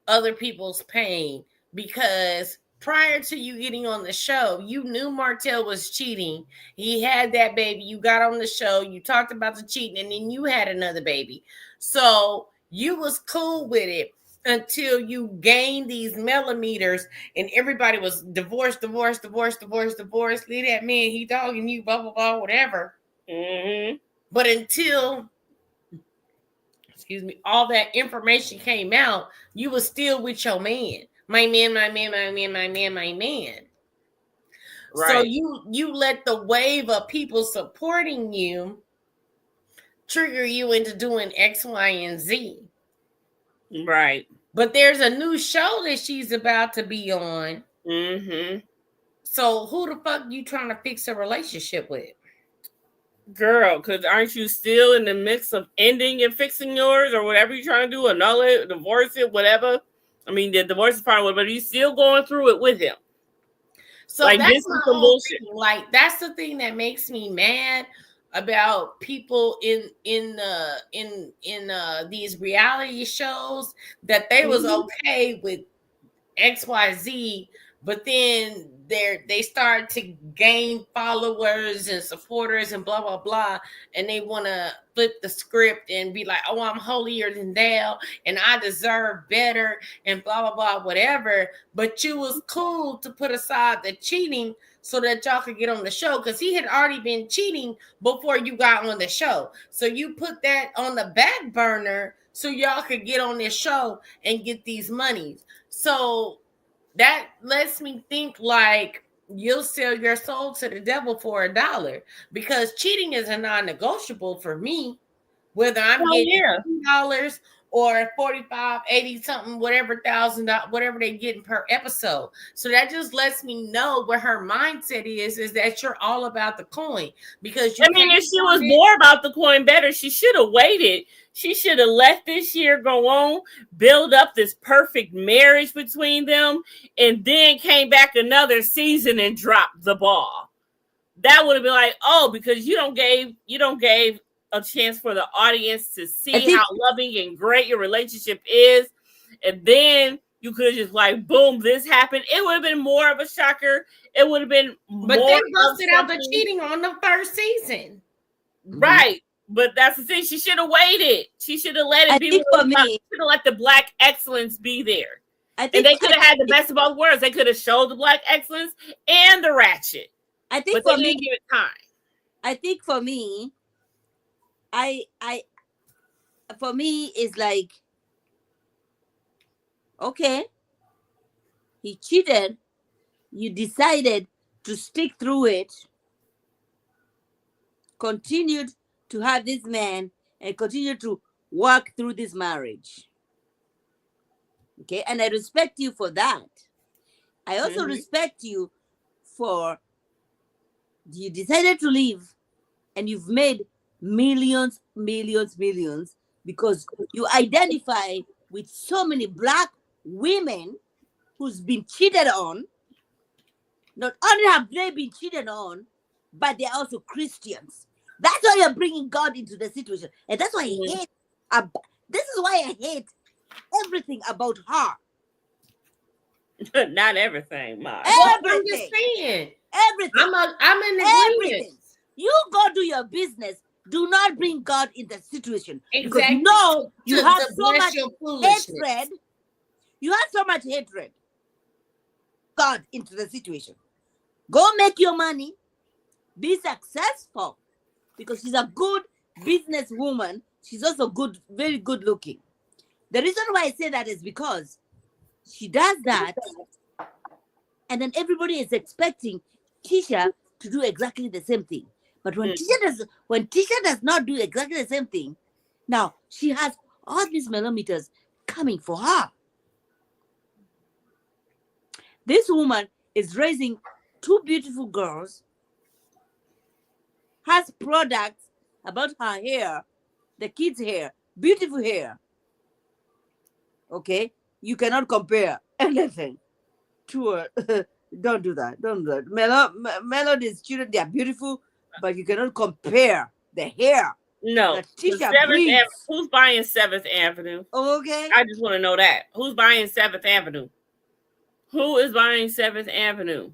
other people's pain. Because prior to you getting on the show, you knew Martell was cheating. He had that baby. You got on the show. You talked about the cheating. And then you had another baby. So you was cool with it. Until you gained these millimeters and everybody was divorced. Leave that man, he dogging you, blah, blah, blah, whatever. Mm-hmm. But until, all that information came out, you were still with your man. My man. Right. So you let the wave of people supporting you trigger you into doing X, Y, and Z. Right. But there's a new show that she's about to be on. Mm-hmm. So who the fuck you trying to fix a relationship with? Girl, because aren't you still in the mix of ending and fixing yours or whatever you're trying to do? Annul it, divorce it, whatever. I mean, the divorce is part of it, but you're still going through it with him. So like, that's my whole thing. Like, that's the thing that makes me mad about people in these reality shows, that they was okay with XYZ but then they start to gain followers and supporters and blah blah blah, and they want to flip the script and be like, oh, I'm holier than thou and I deserve better and blah blah blah, whatever. But you was cool to put aside the cheating so that y'all could get on the show, because he had already been cheating before you got on the show. So you put that on the back burner so y'all could get on this show and get these monies. So that lets me think like you'll sell your soul to the devil for $1, because cheating is a non-negotiable for me, whether I'm getting $2 or 45, 80 something, whatever thousand, whatever they're getting per episode. So that just lets me know what her mindset is that you're all about the coin. Because I mean, if she was more about the coin better, she should have waited. She should have let this year go on, build up this perfect marriage between them, and then came back another season and dropped the ball. That would have been like, oh, because you don't gave a chance for the audience to see how loving and great your relationship is, and then you could just like, boom, this happened. It would have been more of a shocker. It would have been more. But they busted out the cheating on the first season, right? But that's the thing. She should have waited. She should have let it be. Should have let the black excellence be there. And they could have had the best of both worlds. They could have showed the black excellence and the ratchet. I think but they didn't give it time. I think for me, for me is like, okay, he cheated. You decided to stick through it, continued to have this man, and continue to work through this marriage. Okay, and I respect you for that. I also respect you for you decided to leave, and you've made millions because you identify with so many black women who's been cheated on. Not only have they been cheated on, but they're also Christians. That's why you're bringing God into the situation. And that's why I hate, this is why I hate everything about her. Not everything, Mark. Everything. I'm just saying. Everything. I'm in agreement. You go do your business. Do not bring God in the situation. Exactly. Because no, you have so much hatred. You have so much hatred. God into the situation. Go make your money. Be successful. Because she's a good businesswoman. She's also good, very good looking. The reason why I say that is because she does that, and then everybody is expecting Tisha to do exactly the same thing. But when Tisha does not do exactly the same thing, now she has all these millimeters coming for her. This woman is raising 2 beautiful girls, has products about her hair, the kids' hair, beautiful hair. Okay, you cannot compare anything to her. Don't do that. Don't do that. Melody's children, they are beautiful, but you cannot compare the hair. No. Who's buying 7th Avenue? Okay. I just want to know that. Who's buying 7th Avenue? Who is buying 7th Avenue?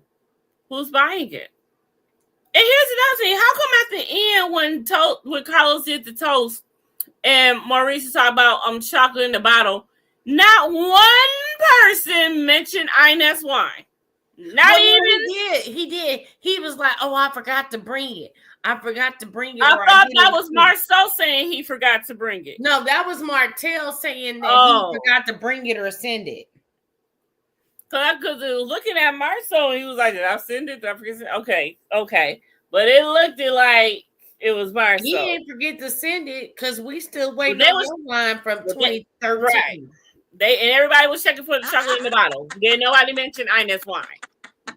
Who's buying it? And here's another thing. How come at the end when Carlos did the toast and Maurice is talking about chocolate in the bottle, not one person mentioned Inez wine. Not even. He did. He was like, "Oh, I forgot to bring it. I forgot to bring it." I thought that was Marceau saying he forgot to bring it. No, that was Martell saying that he forgot to bring it or send it. Because looking at Marceau, he was like, "Did I send it? Did I forget to send it?" Okay. But it looked like it was Marceau. He didn't forget to send it because we still waiting on the line from 2013. Right. And everybody was checking for the chocolate in the bottle. Then nobody mentioned Inez wine.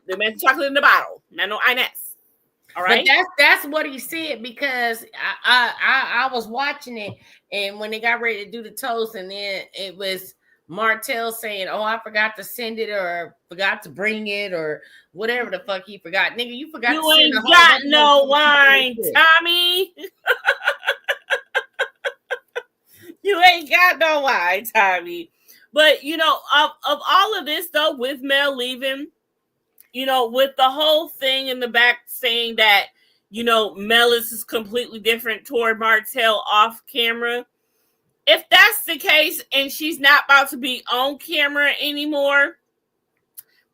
They mentioned chocolate in the bottle. Not no Inez. All right. But that's what he said, because I was watching it, and when they got ready to do the toast, and then it was Martell saying, "Oh, I forgot to send it, or forgot to bring it, or whatever the fuck he forgot." Nigga, you forgot. You ain't got no wine, Tommy. You ain't got no wine, Tommy. But of all of this though, with Mel leaving, with the whole thing in the back saying that, Melis is completely different toward Martell off camera. If that's the case and she's not about to be on camera anymore,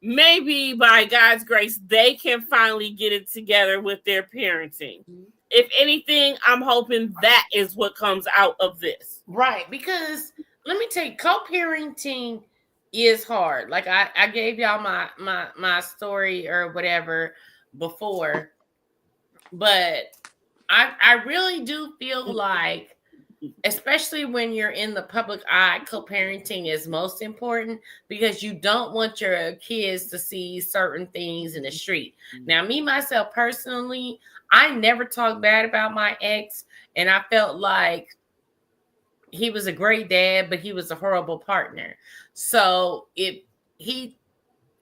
maybe by God's grace, they can finally get it together with their parenting. If anything, I'm hoping that is what comes out of this. Right. Because let me tell you, co-parenting is hard. Like I gave y'all my story or whatever before, but I really do feel like, especially when you're in the public eye, co-parenting is most important because you don't want your kids to see certain things in the street. Now, me, myself, personally, I never talked bad about my ex, and I felt like he was a great dad, but he was a horrible partner. So if he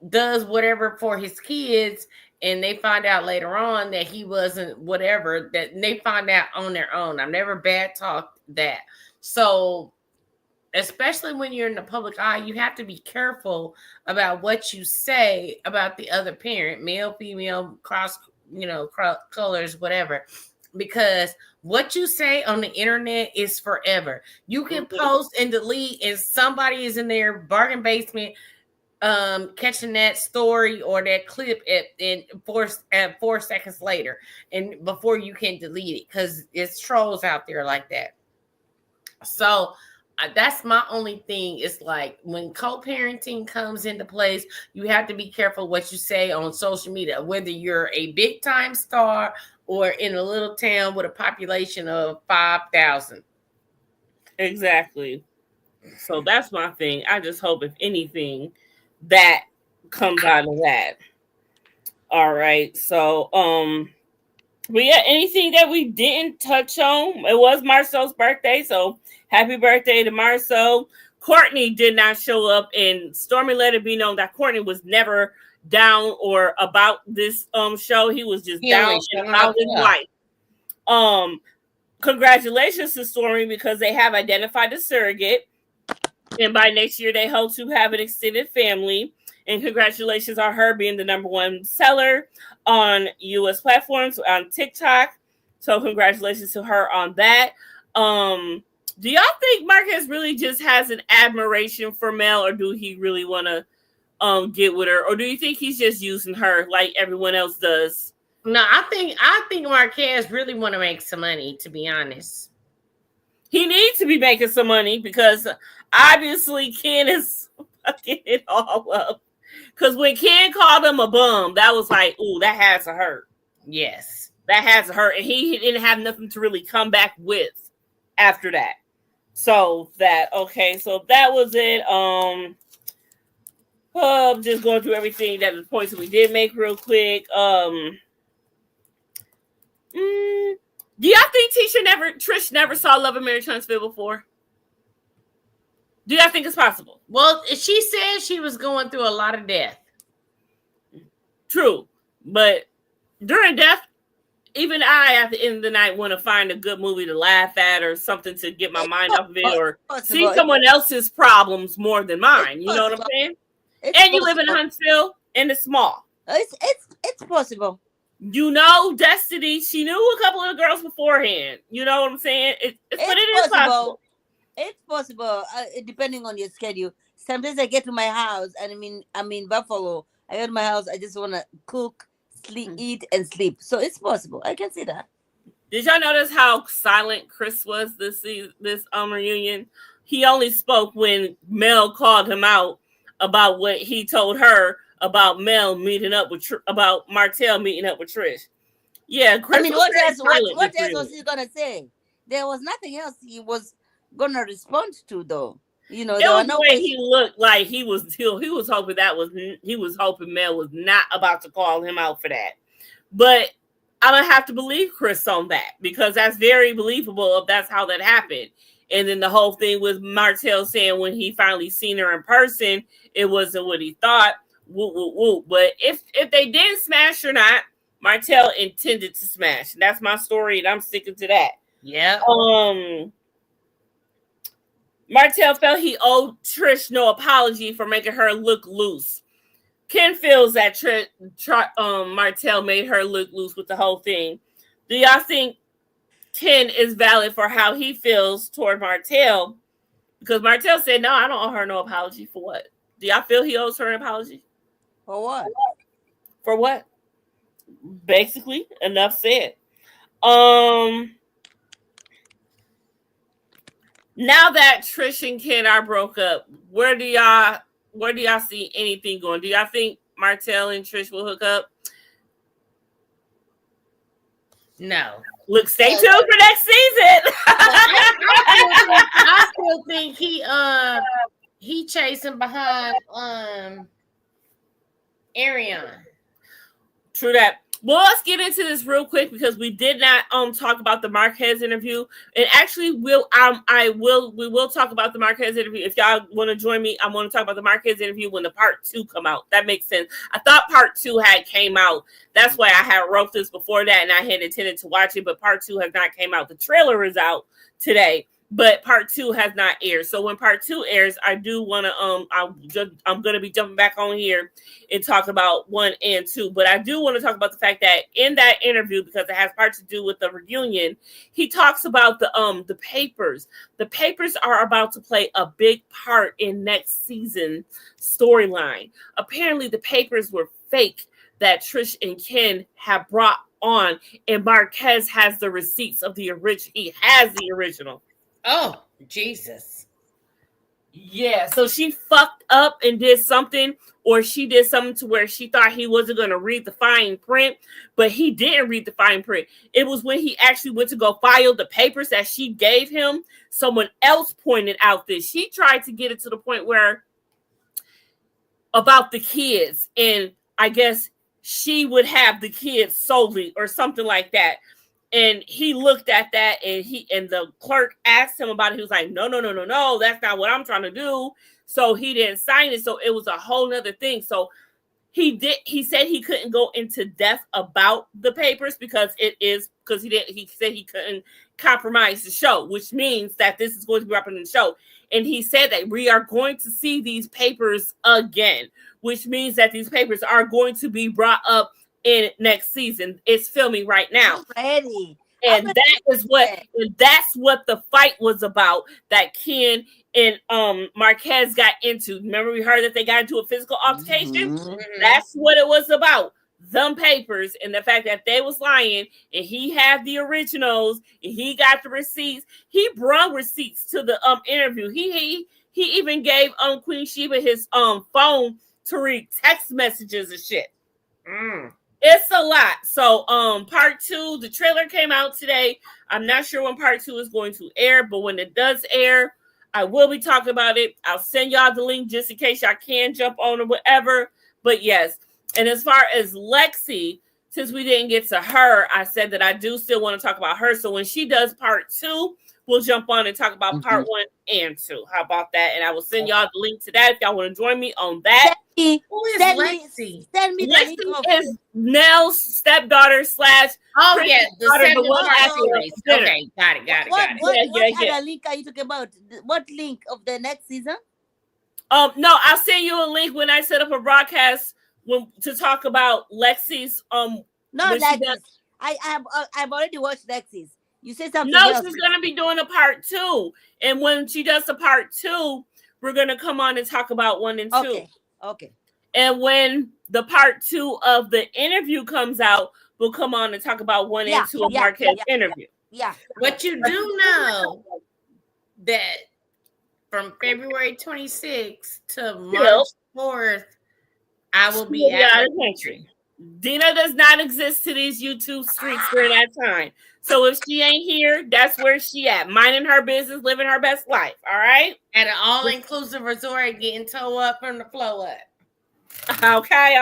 does whatever for his kids and they find out later on that he wasn't whatever, that they find out on their own. I've never bad talked that. So especially when you're in the public eye, you have to be careful about what you say about the other parent, male, female, cross colors, whatever, because what you say on the internet is forever. You can post and delete, and somebody is in their bargain basement catching that story or that clip at 4 seconds later, and before you can delete it, because it's trolls out there like that. So that's my only thing. Is like when co-parenting comes into place, you have to be careful what you say on social media, whether you're a big time star or in a little town with a population of 5,000. Exactly. So that's my thing. I just hope, if anything, that comes out of that. All right. So, but yeah, anything that we didn't touch on? It was Marcel's birthday, so happy birthday to Marcel. Courtney did not show up, and Stormy let it be known that Courtney was never down or about this show. He was just down and about his wife. Congratulations to Stormy, because they have identified a surrogate, and by next year they hope to have an extended family. And congratulations on her being the #1 seller on U.S. platforms on TikTok. So congratulations to her on that. Do y'all think Marques really just has an admiration for Mel, or do he really want to get with her, or do you think he's just using her like everyone else does? No, I think Marques really want to make some money, to be honest. He needs to be making some money, because obviously Ken is fucking it all up. Because when Ken called him a bum, that was like, ooh, that has to hurt. Yes. That has to hurt. And he didn't have nothing to really come back with after that. So that was it. Just going through everything, that the points that we did make real quick. Do y'all think Trish never saw Love and Marriage Huntsville before? Do y'all think it's possible? Well, she said she was going through a lot of death. True. But during death, even I, at the end of the night, want to find a good movie to laugh at or something to get my mind off of it, or see someone else's problems more than mine. You know what I'm saying? And you live in Huntsville, and it's small. It's possible. Destiny, she knew a couple of girls beforehand. You know what I'm saying? It is possible. It's possible, depending on your schedule. Sometimes I get to my house, and I'm in Buffalo. I get to my house, I just want to cook, sleep, eat, and sleep. So it's possible. I can see that. Did y'all notice how silent Chris was this reunion? He only spoke when Mel called him out about what he told her about Martell meeting up with Trish. Yeah, Chris. What else was he gonna say? There was nothing else he was gonna respond to, though. It was the way he looked like he was hoping Mel was not about to call him out for that. But I don't have to believe Chris on that, because that's very believable if that's how that happened. And then the whole thing with Martell saying when he finally seen her in person, it wasn't what he thought. Woo, woo, woo. But if they did smash or not, Martell intended to smash. And that's my story, and I'm sticking to that. Yeah. Martell felt he owed Trish no apology for making her look loose. Ken feels that Martell made her look loose with the whole thing. Do y'all think Ken is valid for how he feels toward Martell? Because Martell said, no, I don't owe her no apology. For what? Do y'all feel he owes her an apology? For what? For what? Basically, enough said. Now that Trish and Ken are broke up, where do y'all see anything going? Do y'all think Martell and Trish will hook up? No. Look, stay tuned for next season. I still think he chasing behind Ariane. True that. Well, let's get into this real quick because we did not talk about the Marques interview, and actually we will talk about the Marques interview. If y'all want to join me, I want to talk about the Marques interview when the part 2 come out. That makes sense. I thought part 2 had came out. That's why I had wrote this before that, and I had intended to watch it, but part 2 has not came out. The trailer is out today, but part 2 has not aired. So when part 2 airs, I do want to I'm going to be jumping back on here and talk about 1 and 2. But I do want to talk about the fact that in that interview, because it has part to do with the reunion, he talks about the papers. The papers are about to play a big part in next season's storyline. Apparently, the papers were fake that Trish and Ken have brought on, and Marques has the receipts of the original. He has the original. Oh, Jesus. Yeah, so she fucked up and did something, or she did something to where she thought he wasn't going to read the fine print, but he didn't read the fine print. It was when he actually went to go file the papers that she gave him. Someone else pointed out this. She tried to get it to the point where about the kids, and I guess she would have the kids solely or something like that. And he looked at that, and the clerk asked him about it. He was like, no, that's not what I'm trying to do. So he didn't sign it. So it was a whole nother thing. So he said he couldn't go into depth about the papers he said he couldn't compromise the show, which means that this is going to be wrapping in the show. And he said that we are going to see these papers again, which means that these papers are going to be brought up in next season. It's filming right now. Ready. And that's what the fight was about, that Ken and Marques got into. Remember, we heard that they got into a physical altercation? Mm-hmm. That's what it was about. Them papers and the fact that they was lying, and he had the originals and he got the receipts. He brought receipts to the interview. He even gave Queen Sheba his phone to read text messages and shit. It's a lot. So part 2, the trailer came out today. I'm not sure when part 2 is going to air, but when it does air, I will be talking about it. I'll send y'all the link just in case y'all can jump on or whatever. But yes, and as far as Lexi, since we didn't get to her, I said that I do still want to talk about her. So when she does part 2, we'll jump on and talk about part 1 and 2. How about that? And I will send y'all the link to that if y'all want to join me on that. Who is Lexi? Send me Lexi is Nell's stepdaughter / Oh yeah, the series. Okay, got it. What other link are you talking about? What link of the next season? No, I'll send you a link when I set up a broadcast to talk about Lexi's. No, Lexi's. I've already watched Lexi's. You said something. No, else. she's gonna be doing a part 2, and when she does the part 2, we're gonna come on and talk about 1 and 2. Okay. And when the part 2 of the interview comes out, we'll come on and talk about 1 and 2 of Marques' interview. Yeah. But you do know that from February 26th to March 4th, I will be out of the country. Dina does not exist to these YouTube streets during that time. So if she ain't here, that's where she at, minding her business, living her best life. All right, at an all-inclusive resort, getting toe up from the flow up. Okay.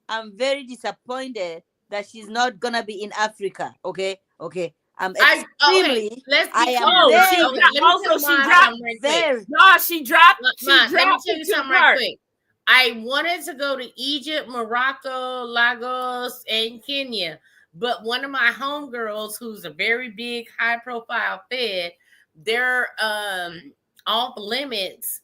I'm very disappointed that she's not gonna be in Africa. Okay. I'm extremely. She dropped. Let me tell you something right quick. I wanted to go to Egypt, Morocco, Lagos, and Kenya, but one of my homegirls, who's a very big, high-profile Fed, they're off limits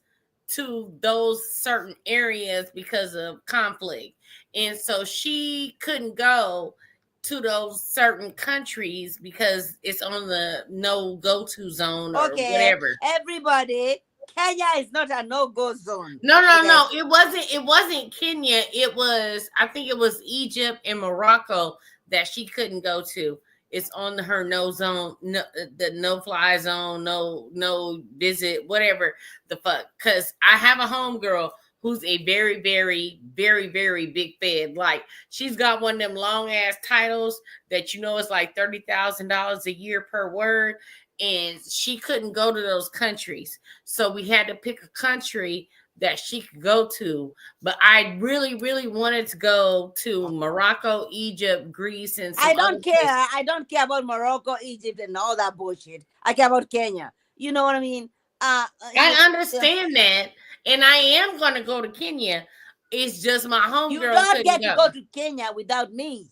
to those certain areas because of conflict. And so she couldn't go to those certain countries because it's on the no go-to zone or whatever. Everybody, Kenya is not a no-go zone. No. It wasn't Kenya. It was, I think it was Egypt and Morocco that she couldn't go to. It's on her no zone, the no fly zone, no visit, whatever the fuck. Because I have a homegirl who's a very, very, very, very big fed. Like, she's got one of them long ass titles that it's like $30,000 a year per word. And she couldn't go to those countries. So we had to pick a country that she could go to. But I really, really wanted to go to Morocco, Egypt, Greece, and I don't care. I don't care about Morocco, Egypt, and all that bullshit. I care about Kenya. You know what I mean? I understand that. And I am going to go to Kenya. It's just my homegirl. You don't get to go to Kenya without me.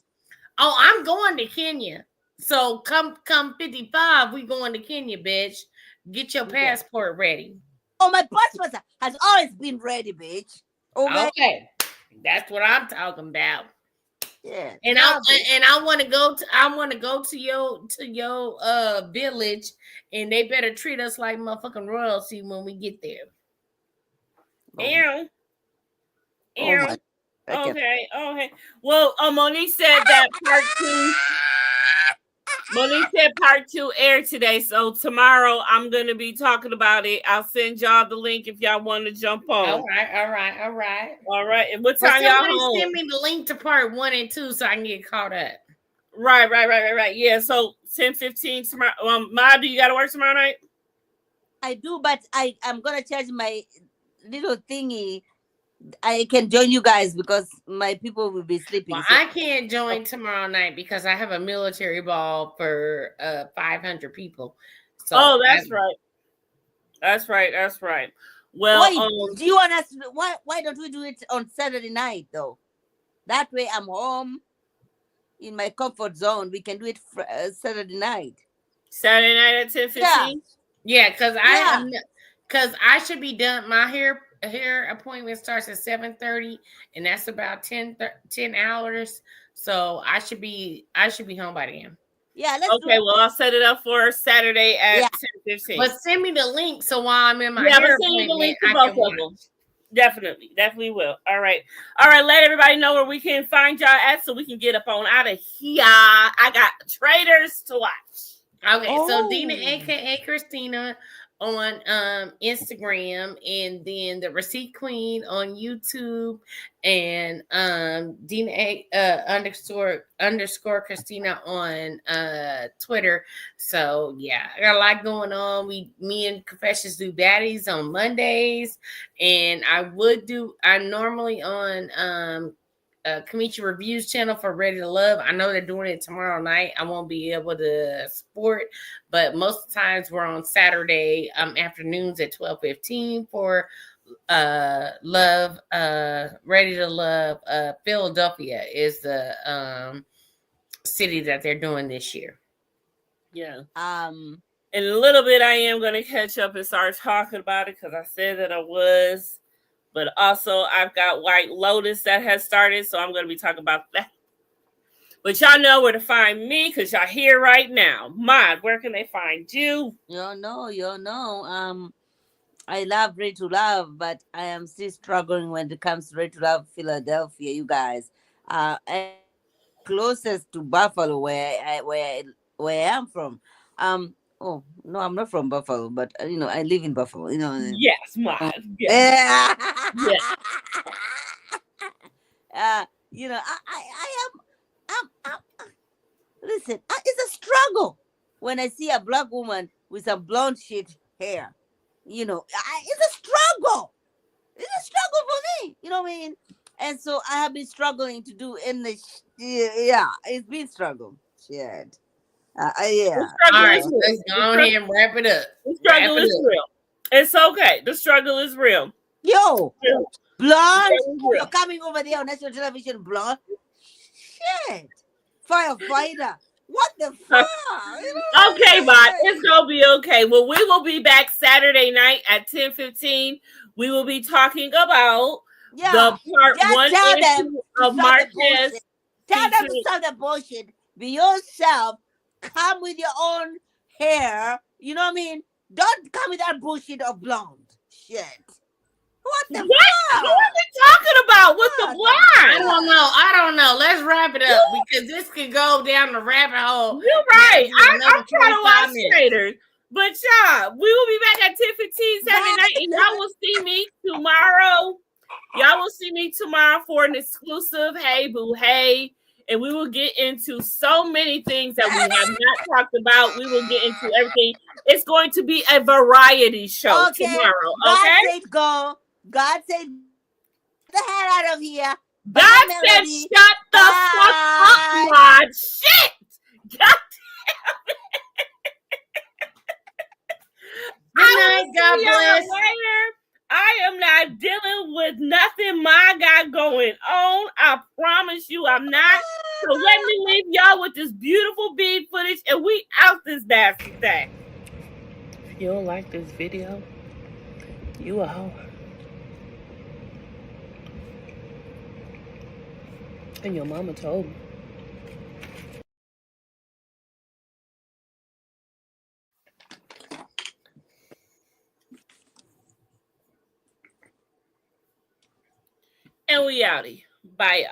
Oh, I'm going to Kenya. So come 55, we going to Kenya, bitch. Get your passport ready. Oh, my passport has always been ready, bitch. Okay. That's what I'm talking about. Yeah. And I want to go to your village, and they better treat us like motherfucking royalty when we get there. Ew. Okay. Well, Monique said that part 2. Monique said part 2 aired today, so tomorrow I'm gonna be talking about it. I'll send y'all the link if y'all want to jump on. All right. And what time y'all home? Send me the link to part 1 and 2 so I can get caught up. Right. Yeah. So 10:15 tomorrow. Ma, do you got to work tomorrow night? I do, but I'm gonna charge my little thingy. I can join you guys because my people will be sleeping. Well, I can't join tomorrow night because I have a military ball for 500 people. So that's right. That's right. Well, wait, do you want us to, why don't we do it on Saturday night though? That way I'm home in my comfort zone. We can do it Saturday night. Saturday night at 10:15. Yeah, because I should be done. My hair appointment starts at 7:30, and that's about 10 hours. So I should be home by then. Yeah, let's okay. Well, I'll set it up for Saturday at 10:15. But send me the link so while I'm in my hair appointment, I can watch. Definitely will. All right. Let everybody know where we can find y'all at so we can get up on out of here. I got Traders to watch. Okay, so Dina, aka Christina, on Instagram, and then the Receipt Queen on YouTube, and Dina underscore Christina on Twitter. So yeah, I got a lot going on. Me and Confessions do baddies on Mondays, and I normally on Kamichi Reviews channel for Ready to Love. I know they're doing it tomorrow night. I won't be able to support, but most of the times we're on Saturday afternoons at 12:15 for Love. Ready to Love. Philadelphia is the city that they're doing this year. Yeah. In a little bit, I am going to catch up and start talking about it because I said that I was. But also, I've got White Lotus that has started, so I'm going to be talking about that. But y'all know where to find me because y'all here right now. Mod, where can they find you? You know. I love Ready to Love, but I am still struggling when it comes to Ready to Love Philadelphia, you guys. Closest to Buffalo, where I am from. Oh no, I'm not from Buffalo, but I live in Buffalo. Yes, Mod. Yes. I am. Listen, it's a struggle when I see a black woman with some blonde shit hair. It's a struggle. It's a struggle for me. You know what I mean? And so I have been struggling to do it's been struggle. Shit. Yeah. All right, let's go ahead and wrap it up. The struggle is real. It's okay. The struggle is real. Yo, blonde. You're coming over there on national television, blonde. Shit. Firefighter. What the fuck? Okay, Bot, it's gonna be okay. Well, we will be back Saturday night at 10:15. We will be talking about the part just 1 tell and them 2 to of stop the Marques. bullshit. Tell them to stop the bullshit. Be yourself. Come with your own hair. You know what I mean? Don't come with that bullshit of blonde shit. What the fuck? What are we talking about with the blonde? I don't know. Let's wrap it up because this could go down the rabbit hole. You're right. I'm trying to watch Traders. But y'all, we will be back at 10:15 Saturday night, and y'all will see me tomorrow. Y'all will see me tomorrow for an exclusive Hey Boo Hey. And we will get into so many things that we have not talked about. We will get into everything. It's going to be a variety show tomorrow. God said go. God said get the hell out of here. God said shut the fuck up, Rod. Shit. God Good night. God bless. I am not dealing with nothing my got going on. I promise you I'm not. So let me leave y'all with this beautiful bead footage and we out this nasty thing. If you don't like this video, you a hoe. And your mama told me. And we outie. Bye, y'all.